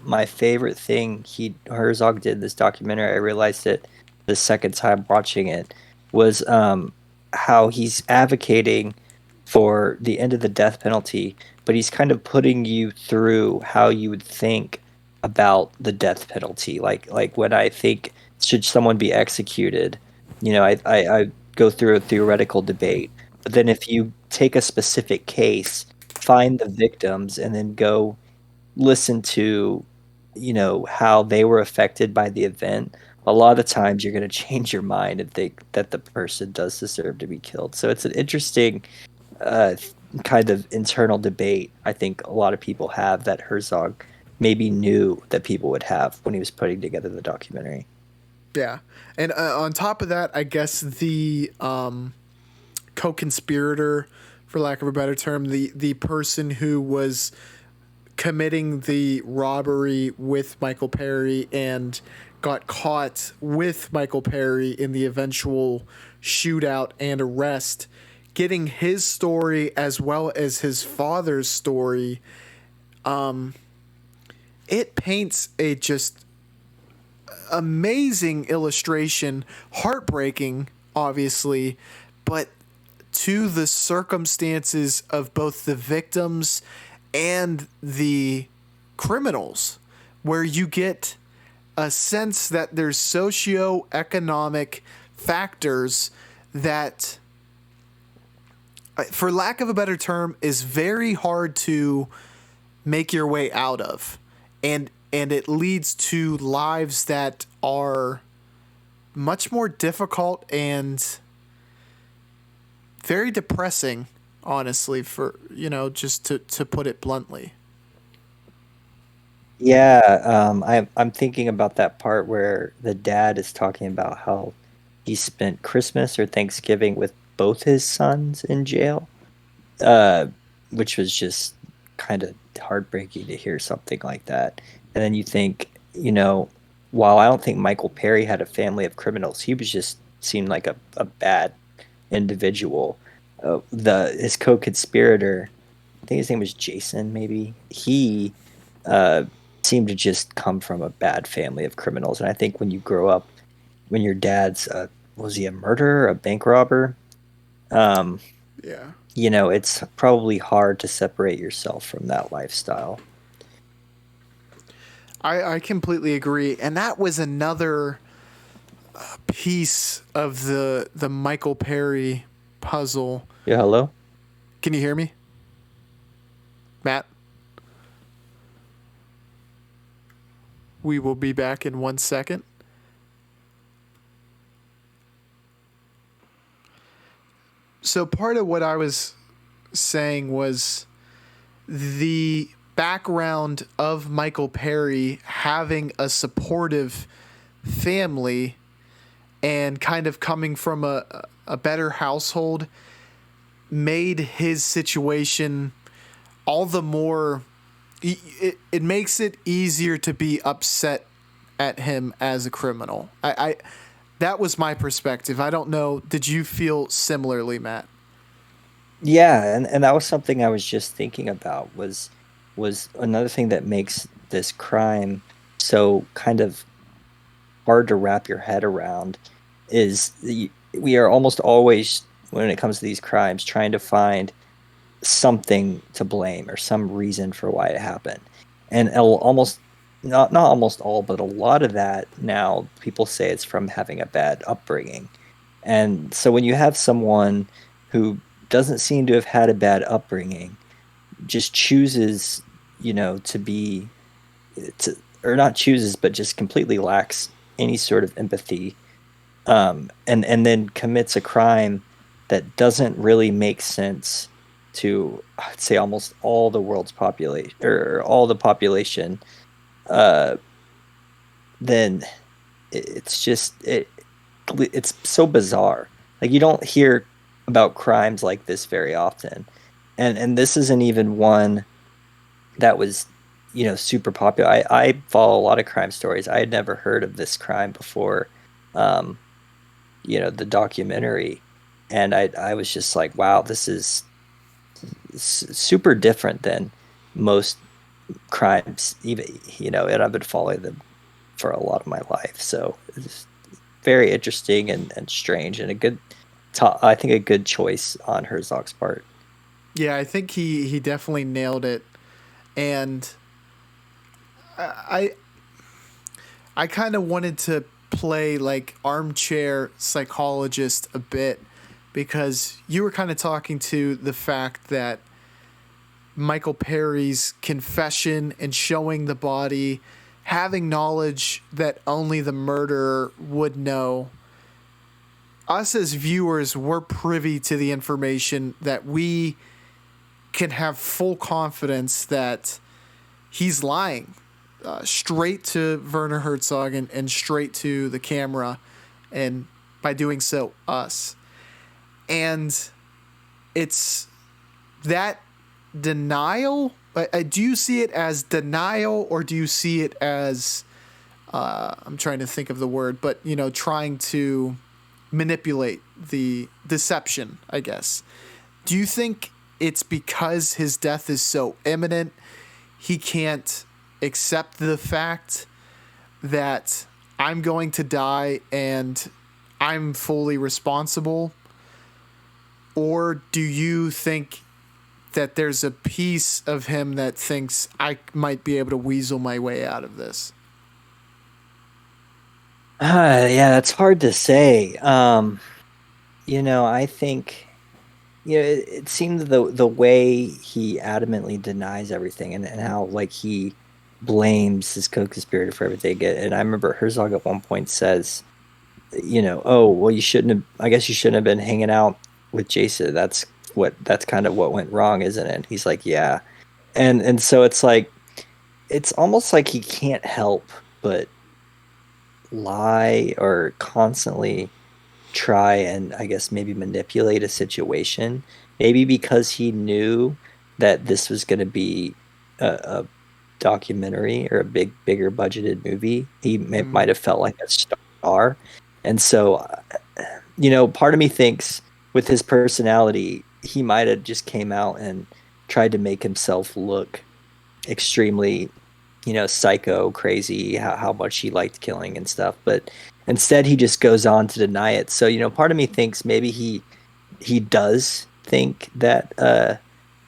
my favorite thing he Herzog did in this documentary. I realized it the second time watching it, was how he's advocating for the end of the death penalty, but he's kind of putting you through how you would think about the death penalty. Like when I think, should someone be executed, you know, I go through a theoretical debate. But then if you take a specific case, find the victims, and then go listen to, you know, how they were affected by the event, a lot of times you're going to change your mind and think that the person does deserve to be killed. So it's an interesting uh, kind of internal debate I think a lot of people have, that Herzog maybe knew that people would have when he was putting together the documentary. Yeah. And on top of that, I guess the co-conspirator, for lack of a better term, the person who was committing the robbery with Michael Perry and got caught with Michael Perry in the eventual shootout and arrest, getting his story as well as his father's story it paints a just amazing illustration, heartbreaking, obviously, but to the circumstances of both the victims and the criminals, where you get a sense that there's socio-economic factors that, for lack of a better term, is very hard to make your way out of. And it leads to lives that are much more difficult and very depressing, honestly, for, just to put it bluntly. Yeah, I'm thinking about that part where the dad is talking about how he spent Christmas or Thanksgiving with both his sons in jail, uh, which was just kind of heartbreaking to hear something like that. And then you think, while I don't think Michael Perry had a family of criminals, he was just seemed like a bad individual. The his co-conspirator, I think his name was Jason, maybe he uh, seemed to just come from a bad family of criminals. And I think when you grow up, when your dad's was he a murderer, a bank robber? Um, Yeah. it's probably hard to separate yourself from that lifestyle. I completely agree. And that was another piece of the Michael Perry puzzle. Yeah, hello? Can you hear me, Matt? We will be back in 1 second. So part of what I was saying was the background of Michael Perry having a supportive family and kind of coming from a better household made his situation all the more. It makes it easier to be upset at him as a criminal. I that was my perspective. I don't know. Did you feel similarly, Matt? Yeah, and that was something I was just thinking about was another thing that makes this crime so kind of hard to wrap your head around is we are almost always, when it comes to these crimes, trying to find something to blame or some reason for why it happened. And it'll almost not almost all, but a lot of that now people say it's from having a bad upbringing. And so when you have someone who doesn't seem to have had a bad upbringing, just chooses, to be to or not chooses, but just completely lacks any sort of empathy, and then commits a crime that doesn't really make sense to, I'd say, almost all the world's population or all the population, uh, then it's just it's so bizarre. Like you don't hear about crimes like this very often, and this isn't even one that was super popular. I follow a lot of crime stories. I had never heard of this crime before, um, the documentary, and I was just like, wow, this is super different than most crimes. Even and I've been following them for a lot of my life, so it's very interesting and strange, and I think a good choice on Herzog's part. Yeah, I think he definitely nailed it. And I I kind of wanted to play like armchair psychologist a bit because you were kind of talking to the fact that Michael Perry's confession and showing the body, having knowledge that only the murderer would know. Us as viewers, we're privy to the information that we can have full confidence that he's lying, straight to Werner Herzog and straight to the camera, and by doing so, us. And it's that denial. Do you see it as denial, or do you see it as I'm trying to think of the word, but trying to manipulate the deception, I guess. Do you think it's because his death is so imminent, he can't accept the fact that I'm going to die and I'm fully responsible? Or do you think that there's a piece of him that thinks I might be able to weasel my way out of this? Yeah, that's hard to say. I think it seemed the way he adamantly denies everything, and how like he blames his co-conspirator for everything. And I remember Herzog at one point says, oh well, you shouldn't have. I guess you shouldn't have been hanging out with Jason. That's kind of what went wrong, isn't it? And he's like, yeah, and so it's like it's almost like he can't help but lie or constantly try and I guess maybe manipulate a situation. Maybe because he knew that this was going to be a documentary or a bigger budgeted movie. He Mm. might have felt like a star. And so, part of me thinks with his personality, he might have just came out and tried to make himself look extremely, psycho, crazy, how much he liked killing and stuff. But instead, he just goes on to deny it. So, part of me thinks maybe he does think that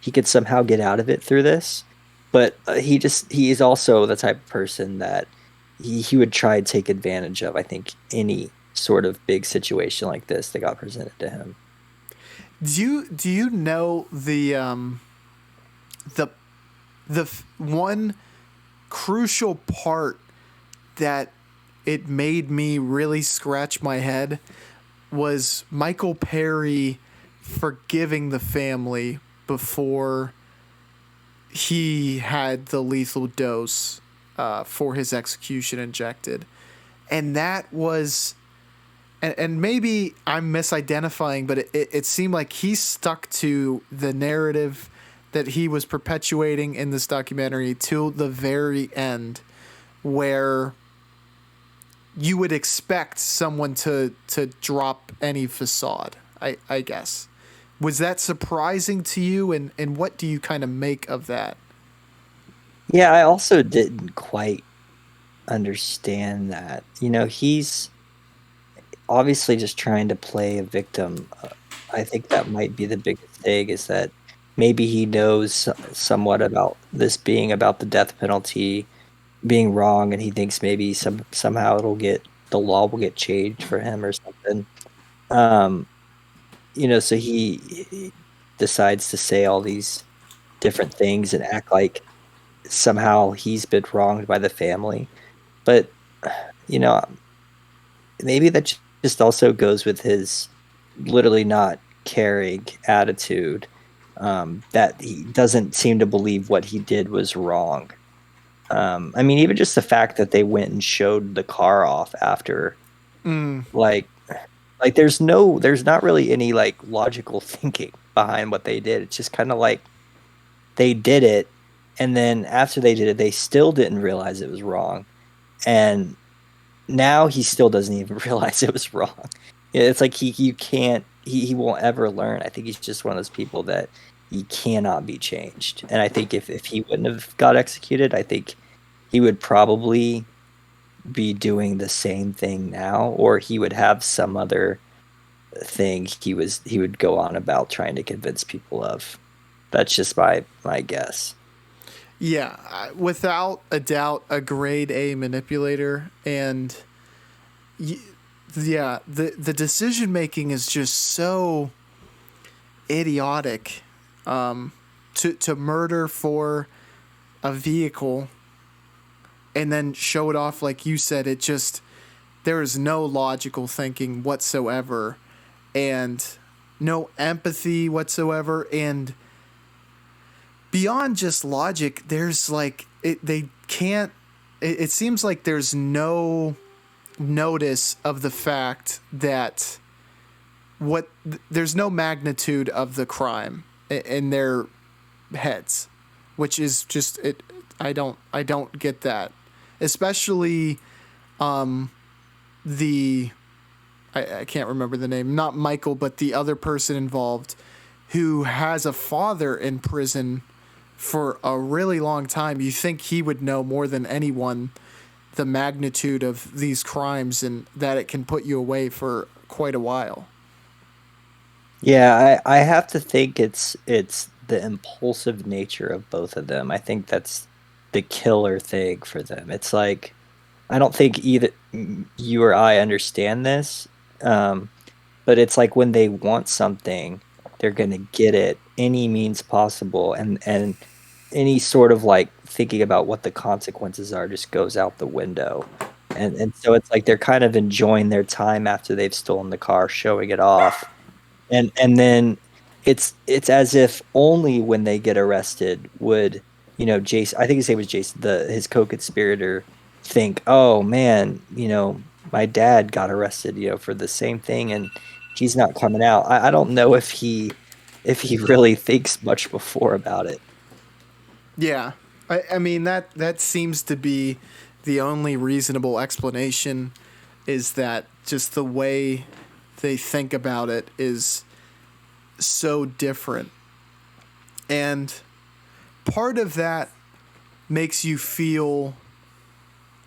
he could somehow get out of it through this, but he is also the type of person that he would try to take advantage of. I think any sort of big situation like this that got presented to him. Do you know the one crucial part that it made me really scratch my head was Michael Perry forgiving the family before he had the lethal dose for his execution injected. And that was, and maybe I'm misidentifying, but it seemed like he stuck to the narrative that he was perpetuating in this documentary till the very end, where you would expect someone to drop any facade, I guess. Was that surprising to you, and what do you kind of make of that? Yeah, I also didn't quite understand that. He's obviously just trying to play a victim. I think that might be the biggest thing, is that maybe he knows somewhat about this being about the death penalty being wrong, and he thinks maybe somehow the law will get changed for him or something. Um, so he decides to say all these different things and act like somehow he's been wronged by the family. But you know, maybe that just also goes with his literally not caring attitude, that he doesn't seem to believe what he did was wrong. I mean, even just the fact that they went and showed the car off after, Mm. like, there's not really any like logical thinking behind what they did. It's just kind of like they did it, and then after they did it, they still didn't realize it was wrong, and now he still doesn't even realize it was wrong. It's like he won't ever learn. I think he's just one of those people that he cannot be changed. And I think if he wouldn't have got executed, I think he would probably be doing the same thing now, or he would have some other thing he would go on about trying to convince people of. That's just my guess. Yeah, without a doubt, a grade A manipulator, and yeah, the decision making is just so idiotic. To murder for a vehicle and then show it off like you said, it just, there is no logical thinking whatsoever, and no empathy whatsoever, and beyond just logic, there's like they can't. It seems like there's no notice of the fact that what there's no magnitude of the crime in their heads, which is just it. I don't get that, especially the I can't remember the name, not Michael, but the other person involved who has a father in prison for a really long time. You think he would know more than anyone the magnitude of these crimes and that it can put you away for quite a while. Yeah, I have to think it's the impulsive nature of both of them. I think that's the killer thing for them. It's like I don't think either you or I understand this, um, but it's like when they want something, they're gonna get it any means possible, and any sort of like thinking about what the consequences are just goes out the window. And so it's like they're kind of enjoying their time after they've stolen the car, showing it off, and then it's as if only when they get arrested would, Jason, I think his name was Jason, the his co-conspirator, think, oh man, my dad got arrested, for the same thing, and he's not coming out. I don't know if he really thinks much before about it. Yeah, I mean that seems to be the only reasonable explanation, is that just the way they think about it is so different. And part of that makes you feel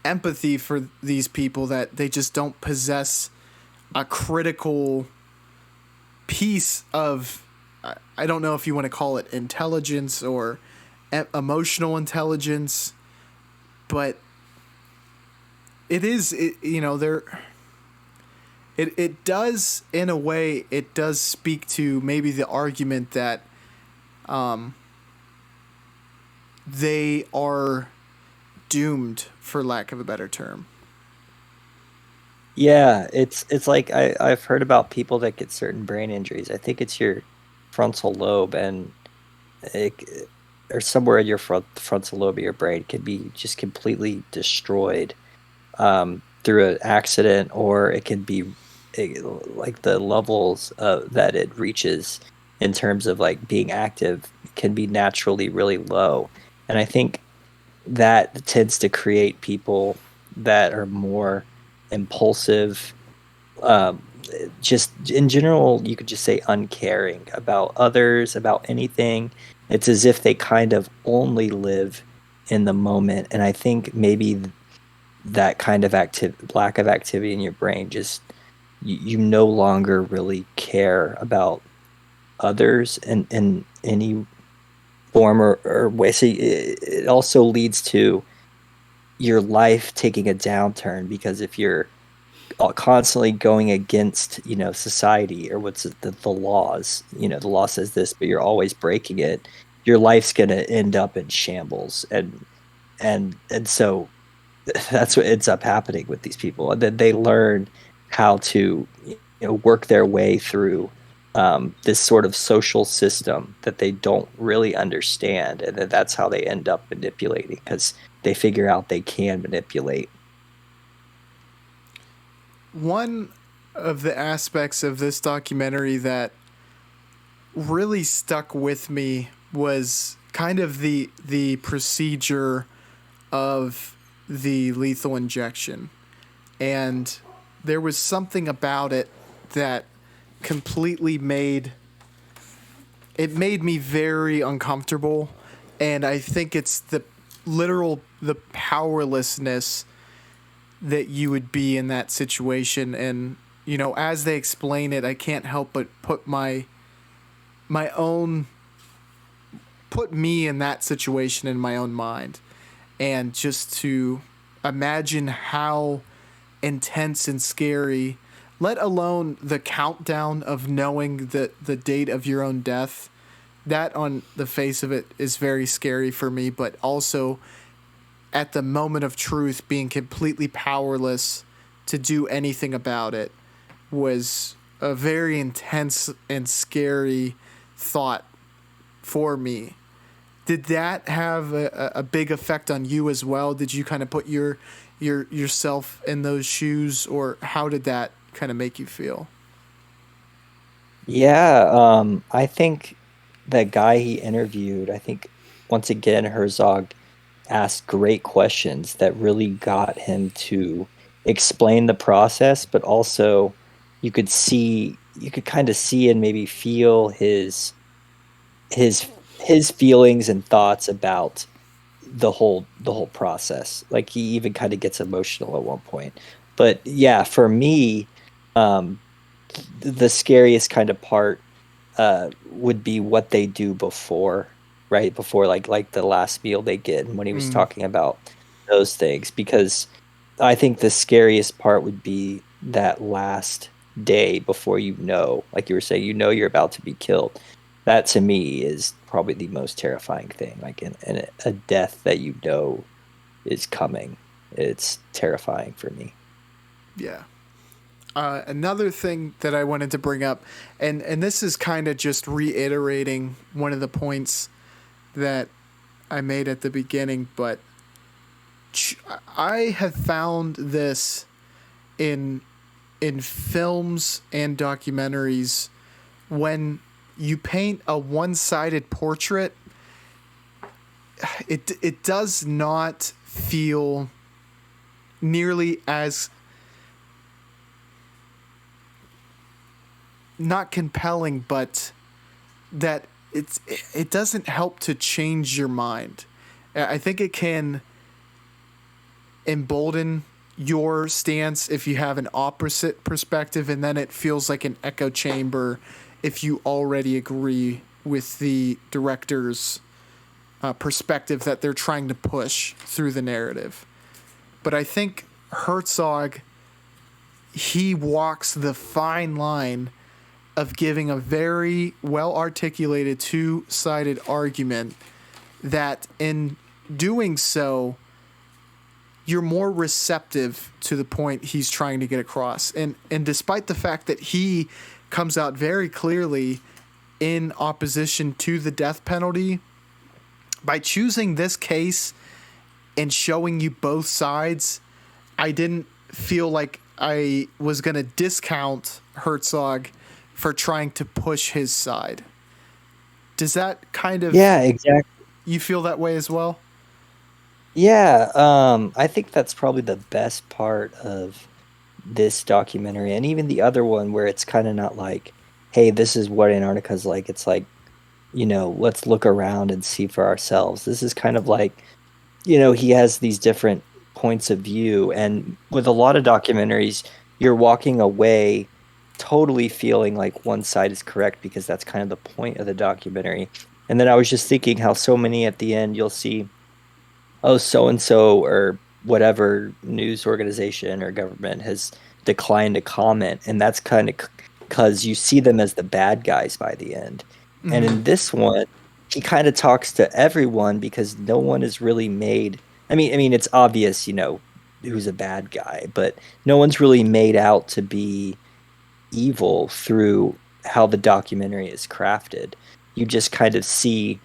empathy for these people, that they just don't possess a critical piece of, I don't know if you want to call it intelligence or emotional intelligence, but it is, they're, it does, in a way, it does speak to maybe the argument that they are doomed, for lack of a better term. Yeah, it's like I've heard about people that get certain brain injuries. I think it's your frontal lobe, and it, or somewhere in your frontal lobe of your brain can be just completely destroyed through an accident, or it can be like the levels that it reaches in terms of like being active can be naturally really low. And I think that tends to create people that are more impulsive, um, just in general, you could just say uncaring about others, about anything. It's as if they kind of only live in the moment. And I think maybe that kind of lack of activity in your brain, just you no longer really care about others in any form or way. So it also leads to your life taking a downturn, because if you're constantly going against society, or what's the laws, the law says this but you're always breaking it, your life's going to end up in shambles. And so that's what ends up happening with these people, and then they learn how to work their way through this sort of social system that they don't really understand, and then that's how they end up manipulating, because they figure out they can manipulate. One of the aspects of this documentary that really stuck with me was kind of the procedure of the lethal injection. And there was something about it that completely made me very uncomfortable. And I think it's the powerlessness that you would be in that situation. And as they explain it, I can't help but my own put me in that situation in my own mind, and just to imagine how intense and scary, let alone the countdown of knowing the date of your own death. That, on the face of it, is very scary for me, but also at the moment of truth, being completely powerless to do anything about it was a very intense and scary thought for me. Did that have a big effect on you as well? Did you kind of put yourself in those shoes, or how did that kind of make you feel? Yeah, I think the guy he interviewed, I think once again Herzog asked great questions that really got him to explain the process, but also you could kind of see and maybe feel his his feelings and thoughts about the whole process. Like he even kind of gets emotional at one point. But yeah, for me, um, the scariest kind of part would be what they do before, right? Before like the last meal they get, and when he was Mm, talking about those things, because I think the scariest part would be that last day before like you were saying, you're about to be killed. That to me is probably the most terrifying thing, like in a death that is coming. It's terrifying for me. yeah. Another thing that I wanted to bring up, and this is kind of just reiterating one of the points that I made at the beginning, but I have found this in films and documentaries when you paint a one-sided portrait, it does not feel nearly as not compelling, but that it doesn't help to change your mind. I think it can embolden your stance if you have an opposite perspective, and then it feels like an echo chamber if you already agree with the director's perspective that they're trying to push through the narrative. But I think Herzog, he walks the fine line of giving a very well articulated two-sided argument that in doing so you're more receptive to the point he's trying to get across. And despite the fact that he comes out very clearly in opposition to the death penalty, by choosing this case and showing you both sides, I didn't feel like I was going to discount Herzog for trying to push his side. Does that kind of... Yeah, exactly. You feel that way as well? Yeah, I think that's probably the best part of this documentary, and even the other one where it's kind of not like, hey, this is what Antarctica's like. It's like, let's look around and see for ourselves. This is kind of like, he has these different points of view, and with a lot of documentaries, you're walking away totally feeling like one side is correct because that's kind of the point of the documentary. And then I was just thinking how so many at the end you'll see, oh, so and so or whatever news organization or government has declined to comment, and that's kind of because you see them as the bad guys by the end. And Mm-hmm. in this one, he kind of talks to everyone because no one is really made. I mean, it's obvious, who's a bad guy, but no one's really made out to be evil through how the documentary is crafted. You just kind of see,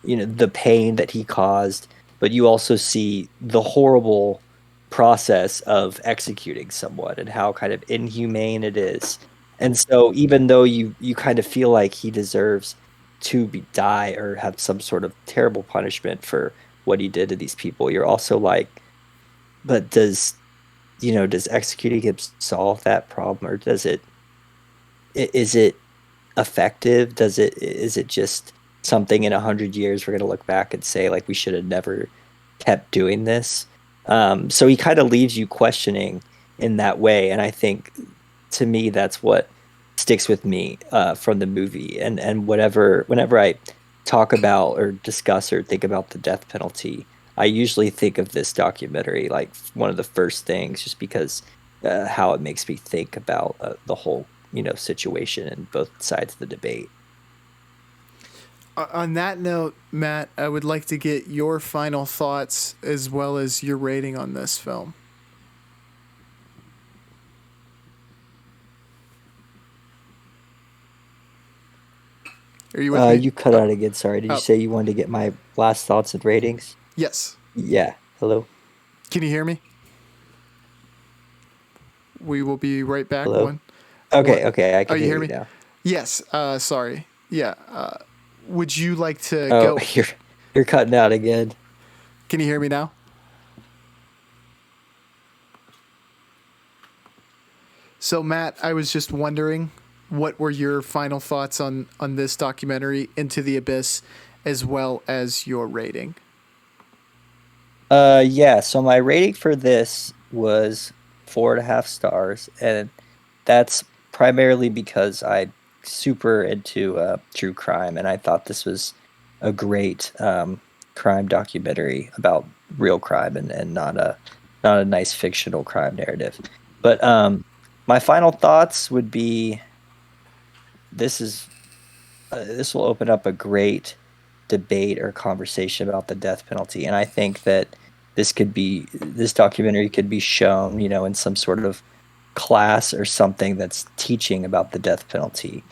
the pain that he caused, but you also see the horrible process of executing someone and how kind of inhumane it is. And so even though you kind of feel like he deserves to die or have some sort of terrible punishment for what he did to these people, you're also like, but does executing him solve that problem, or is it effective? Is it just something in 100 years we're going to look back and say like we should have never kept doing this? So he kind of leaves you questioning in that way, and I think to me that's what sticks with me from the movie. And whenever I talk about or discuss or think about the death penalty, I usually think of this documentary like one of the first things, just because how it makes me think about the whole situation and both sides of the debate. On that note, Matt, I would like to get your final thoughts as well as your rating on this film. Are you with me? You cut out again. Sorry. Did you Oh, say you wanted to get my last thoughts and ratings? yes. Yeah. Hello. Can you hear me? We will be right back. Hello. One. Okay. What? Okay. I Oh, can you hear hear you me? now. Yes. Sorry. Yeah. Would you like to Oh, go? you're cutting out again. Can you hear me now? So, Matt, I was just wondering, what were your final thoughts on this documentary, Into the Abyss, as well as your rating. Yeah, so my rating for this was 4.5 stars, and that's primarily because I'm super into true crime, and I thought this was a great crime documentary about real crime and not a nice fictional crime narrative. But my final thoughts would be this is this will open up a great debate or conversation about the death penalty. And I think that this documentary could be shown, in some sort of class or something that's teaching about the death penalty.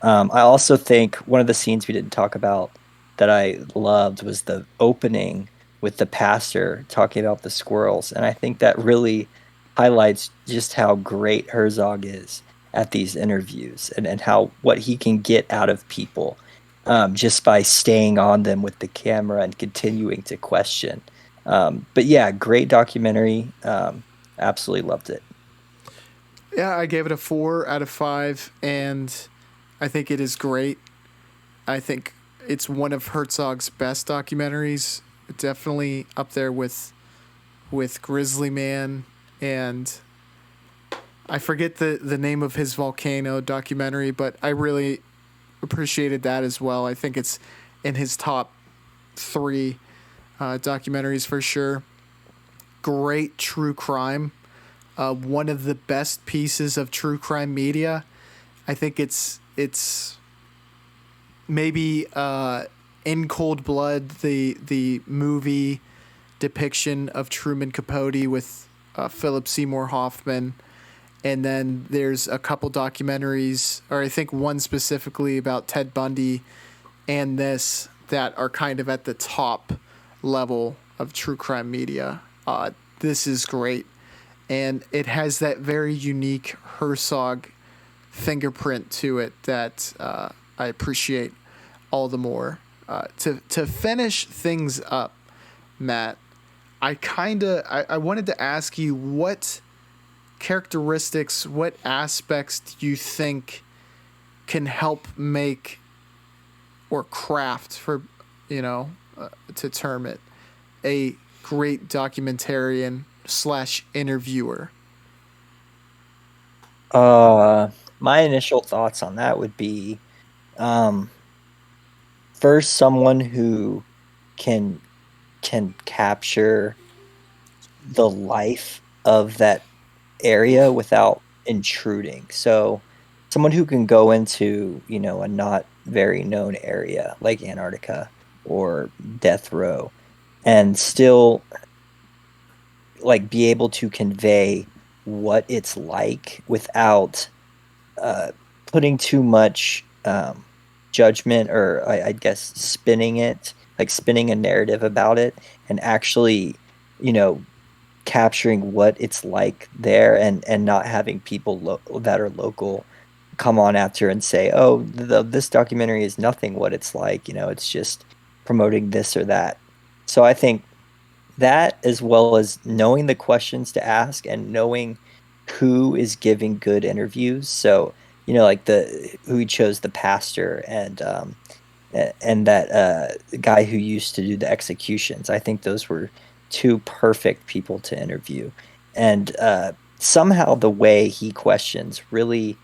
I also think one of the scenes we didn't talk about that I loved was the opening with the pastor talking about the squirrels. And I think that really highlights just how great Herzog is at these interviews and how what he can get out of people just by staying on them with the camera and continuing to question. But yeah, great documentary. Absolutely loved it. Yeah, I gave it a 4 out of 5, and I think it is great. I think it's one of Herzog's best documentaries. Definitely up there with Grizzly Man, and I forget the name of his volcano documentary, but I really appreciated that as well. I think it's in his top 3 documentaries for sure. Great true crime. One of the best pieces of true crime media. I think it's maybe In Cold Blood, the movie depiction of Truman Capote with Philip Seymour Hoffman. And then there's a couple documentaries, or I think one specifically about Ted Bundy and this, that are kind of at the top level of true crime media. This is great. And it has that very unique Herzog fingerprint to it that I appreciate all the more. To finish things up, Matt, I wanted to ask you what characteristics, what aspects do you think can help make or craft, for to term it, a great documentarian slash interviewer? My initial thoughts on that would be um, first someone who can capture the life of that area without intruding. So someone who can go into, a not very known area like Antarctica or death row and still like be able to convey what it's like without uh, putting too much judgment or I guess spinning a narrative about it and actually, you know, capturing what it's like there and not having people that are local come on after and say, "Oh, this documentary is nothing what it's like." It's just promoting this or that. So I think that, as well as knowing the questions to ask and knowing who is giving good interviews. So, like the who he chose, the pastor and that guy who used to do the executions. I think those were two perfect people to interview. And somehow the way he questions really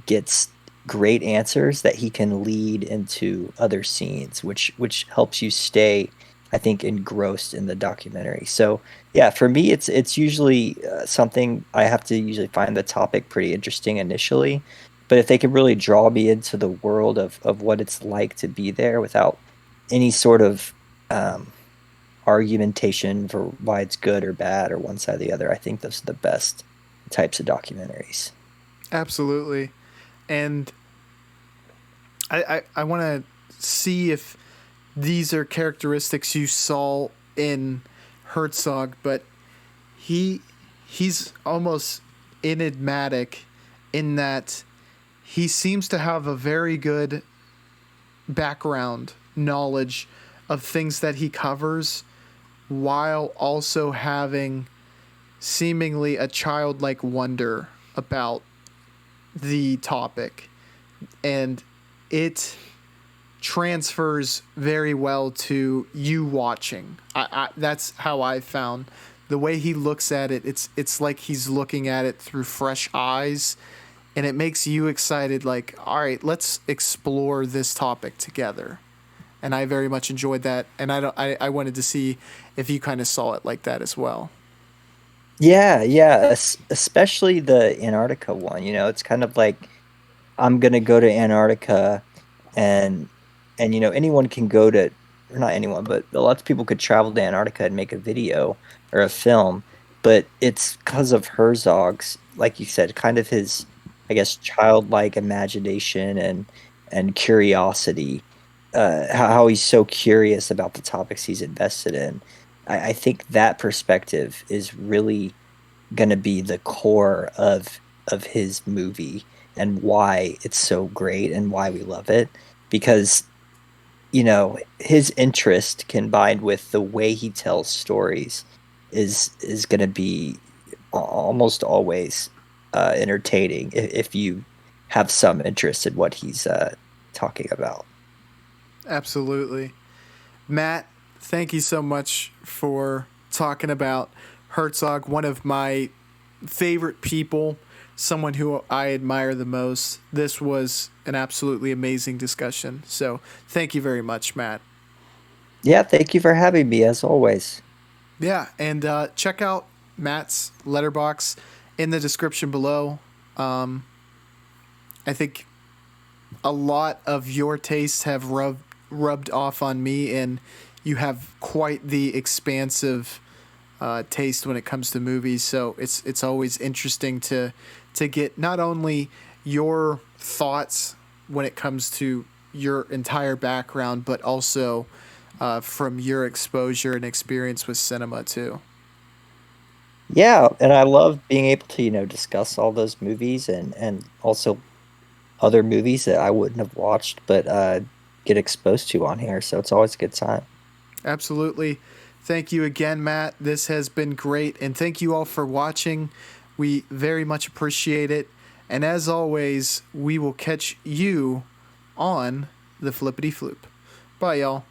gets great answers that he can lead into other scenes, which helps you stay, I think, engrossed in the documentary. So yeah, for me, it's usually something I have to usually find the topic pretty interesting initially, but if they can really draw me into the world of what it's like to be there without any sort of um, argumentation for why it's good or bad or one side or the other, I think those are the best types of documentaries. Absolutely. And I want to see if these are characteristics you saw in Herzog, but he he's almost enigmatic in that he seems to have a very good background knowledge of things that he covers while also having seemingly a childlike wonder about the topic. And it transfers very well to you watching. That's how I found the way he looks at it. It's like he's looking at it through fresh eyes, and it makes you excited. Like, all right, let's explore this topic together. And I very much enjoyed that, and I wanted to see if you kind of saw it like that as well. Yeah, yeah, especially the Antarctica one. It's kind of like I'm gonna go to Antarctica, and anyone can go to, or not anyone, but lots of people could travel to Antarctica and make a video or a film. But it's because of Herzog's, like you said, kind of his, I guess, childlike imagination and curiosity. How he's so curious about the topics he's invested in. I think that perspective is really going to be the core of his movie and why it's so great and why we love it, because his interest combined with the way he tells stories is going to be almost always entertaining if you have some interest in what he's talking about. Absolutely. Matt, thank you so much for talking about Herzog, one of my favorite people, someone who I admire the most. This was an absolutely amazing discussion. So thank you very much, Matt. Yeah, thank you for having me as always. Yeah, and check out Matt's letterbox in the description below. Um, I think a lot of your tastes have rubbed off on me, and you have quite the expansive taste when it comes to movies. So it's always interesting to get not only your thoughts when it comes to your entire background, but also from your exposure and experience with cinema too. Yeah, and I love being able to, discuss all those movies and also other movies that I wouldn't have watched but get exposed to on here. So it's always a good time. Absolutely. Thank you again, Matt. This has been great. And thank you all for watching. We very much appreciate it. And as always, we will catch you on the flippity floop. Bye, y'all.